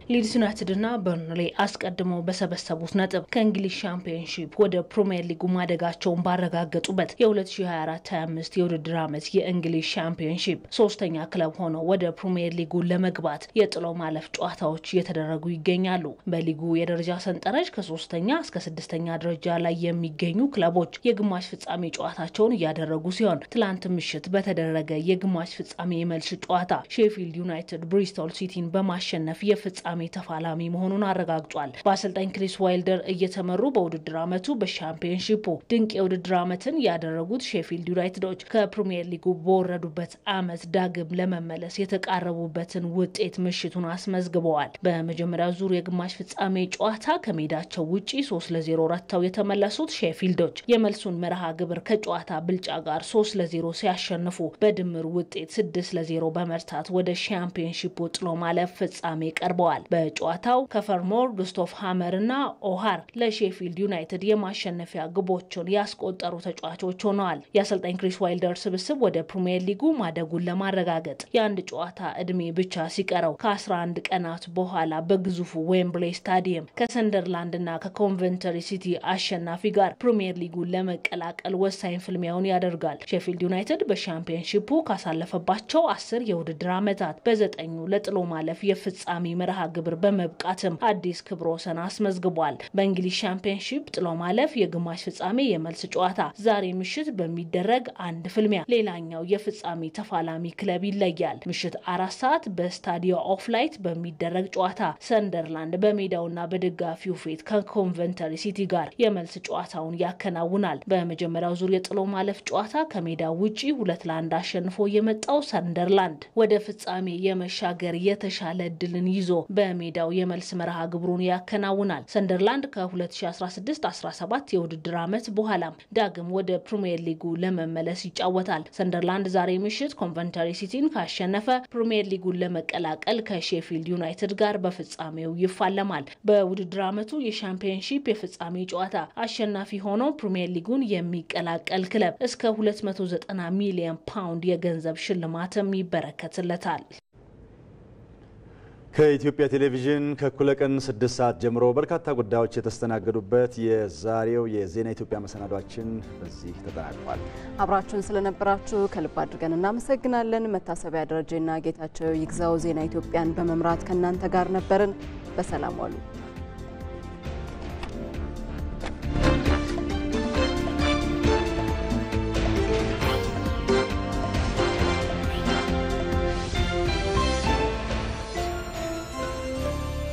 ሊድስ ዩናይትድና በርንሌ አስቀድመው በሰበሰቡት ነጥብ ከእንግሊዝ ሻምፒዮንሺፕ ወደ ፕሪሚየር ሊጉ ማደጋቸውን ባረጋገጡበት የ2024-25 የውድድር ዓመት የእንግሊዝ ሻምፒዮንሺፕ ሶስተኛ ክለብ ሆነው ወደ ፕሪሚየር ሊጉ ለመግባት የጥሎ ማለፍ ጨዋታዎች እየተደረጉ ይገኛሉ። በሊጉ የደረጃ ሰንጠረዥ ከ3ኛ እስከ 6ኛ ደረጃ ላይ የሚገኙ ክለቦች የግማሽ ፍጻሜ ጨዋታቸውን እያደረጉ ሲሆን ትላንት ምሽት በተደረገ የግማሽ ፍጻሜ የመልስ ጨዋታ ሼፊልድ ዩናይትድ ብሪስቶል ሲቲን በማሸነፍ የፍጻሜ ተፋላሚ መሆኑን አረጋግጧል። በአሰልጣኝ ክሪስ ዋይልደር እየተመሩ በውድድር ዓመቱ በሻምፒዮንሺፑ ድንቅ የውድድር ዓመትን ያደረጉት ሼፊልድ ዩናይትዶች ከፕሪሚየር ሊጉ በወረዱበት ዓመት ዳግም ለመመለስ የተቃረቡበትን ውጤት ምሽቱን አስመዝግበዋል። በመጀመሪያው ዙር የግማሽ ፍጻሜ ጨዋታ ከሜዳቸው ውጪ 3-0 ረተው የተመለሱት ሼፊልዶች የመልሱን መርሃ ግብር ከጨዋታ ብልጫ ጋር 3-0 ሲያሸንፉ በድምር ውጤት 6-0 በመርታት ወደ ሻምፒዮንሺፑ ጥሎ ማለፍ ፍጻሜ ቀርበዋል። በጨዋታው ከፈርሞር ጉስቶፍ ሃመር እና ኦሃር ለሼፊልድ ዩናይትድ የማሸነፊያ ግቦችን ያስቆጠሩ ተጫዋቾች ሆነዋል። የአሰልጣኝ ክሪስ ዋይልደር ስብስብ ወደ ፕሪሚየር ሊጉ ማደጉን ለማረጋገጥ የአንድ ጨዋታ እድሜ ብቻ ሲቀረው ከ11 ቀናት በኋላ በግዙፉ ዌምብሌይ ስታዲየም ከሰንደርላንድ እና ከኮንቨንተሪ ሲቲ አሸናፊ ጋር ፕሪሚየር ሊጉን ለመቀላቀል ወሳኝ ፍልሚያውን ያደርጋል። ሼፊልድ ዩናይትድ በሻምፒዮንሺፑ ካሳለፈባቸው 10 የውድድር ዓመታት በ9ኙ ለጥሎ ማለፍ የፍጻሜ መርሃ ግብር በመብቃትም አዲስ ክብረ ወሰን አስመዝግቧል። በእንግሊዝ ሻምፒዮንሺፕ ጥሎ ማለፍ የግማሽ ፍጻሜ የመልስ ጨዋታ ዛሬ ምሽት በሚደረግ አንድ ፍልሚያ ሌላኛው የፍጻሜ ተፋላሚ ክለብ ይለያል። ምሽት 4 ሰዓት በስታዲዮ ኦፍ ላይት በሚደረግ ጨዋታ ሰንደርላንድ በሜዳውና በደጋፊው ፊት ከኮንቨንተሪ ሲቲ ጋር የመልስ ጨዋታውን ያከናውናል። በመጀመሪያው ዙር የጥሎ ማለፍ ጨዋታ ከሜዳው ውጪ 2-1 አሸንፎ የመጣው ሰንደርላንድ ወደ ፍጻሜ የመሻገር የተሻለ እድልን ይዞ በሜዳው የመልስ መርሃ ግብሩን ያከናውናል። ሰንደርላንድ ከ2016-17 የውድድር ዓመት በኋላም ዳግም ወደ ፕሪሚየር ሊጉ ለመመለስ ይጫወታል። ሰንደርላንድ ዛሬ ምሽት ኮንቨንተሪ ሲቲን ካሸነፈ ፕሪሚየር ሊጉን ለመቀላቀል ከሼፊልድ ዩናይትድ ጋር በፍጻሜው ይፋለማል። በውድድር ዓመቱ የሻምፒዮንሺፕ የፍጻሜ ጨዋታ አሸናፊ ሆኖ ፕሪሚየር ሊጉን የሚቀላቀል ክለብ እስከ 290 ሚሊዮን ፓውንድ የገንዘብ ሽልማትም ይበረከትለታል። ከኢትዮጵያ ቴሌቪዥን ከእኩለ ቀን 6 ሰዓት ጀምሮ በርካታ ጉዳዮች የተስተናገዱበት የዛሬው የዜና ኢትዮጵያ መሰናዷችን በዚህ ተጠናቋል። አብራችሁን ስለነበራችሁ ከልብ አድርገን እናመሰግናለን። መታሰቢያ ደረጀና ጌታቸው ይግዛው ዜና ኢትዮጵያን በመምራት ከናንተ ጋር ነበርን። በሰላም ዋሉ።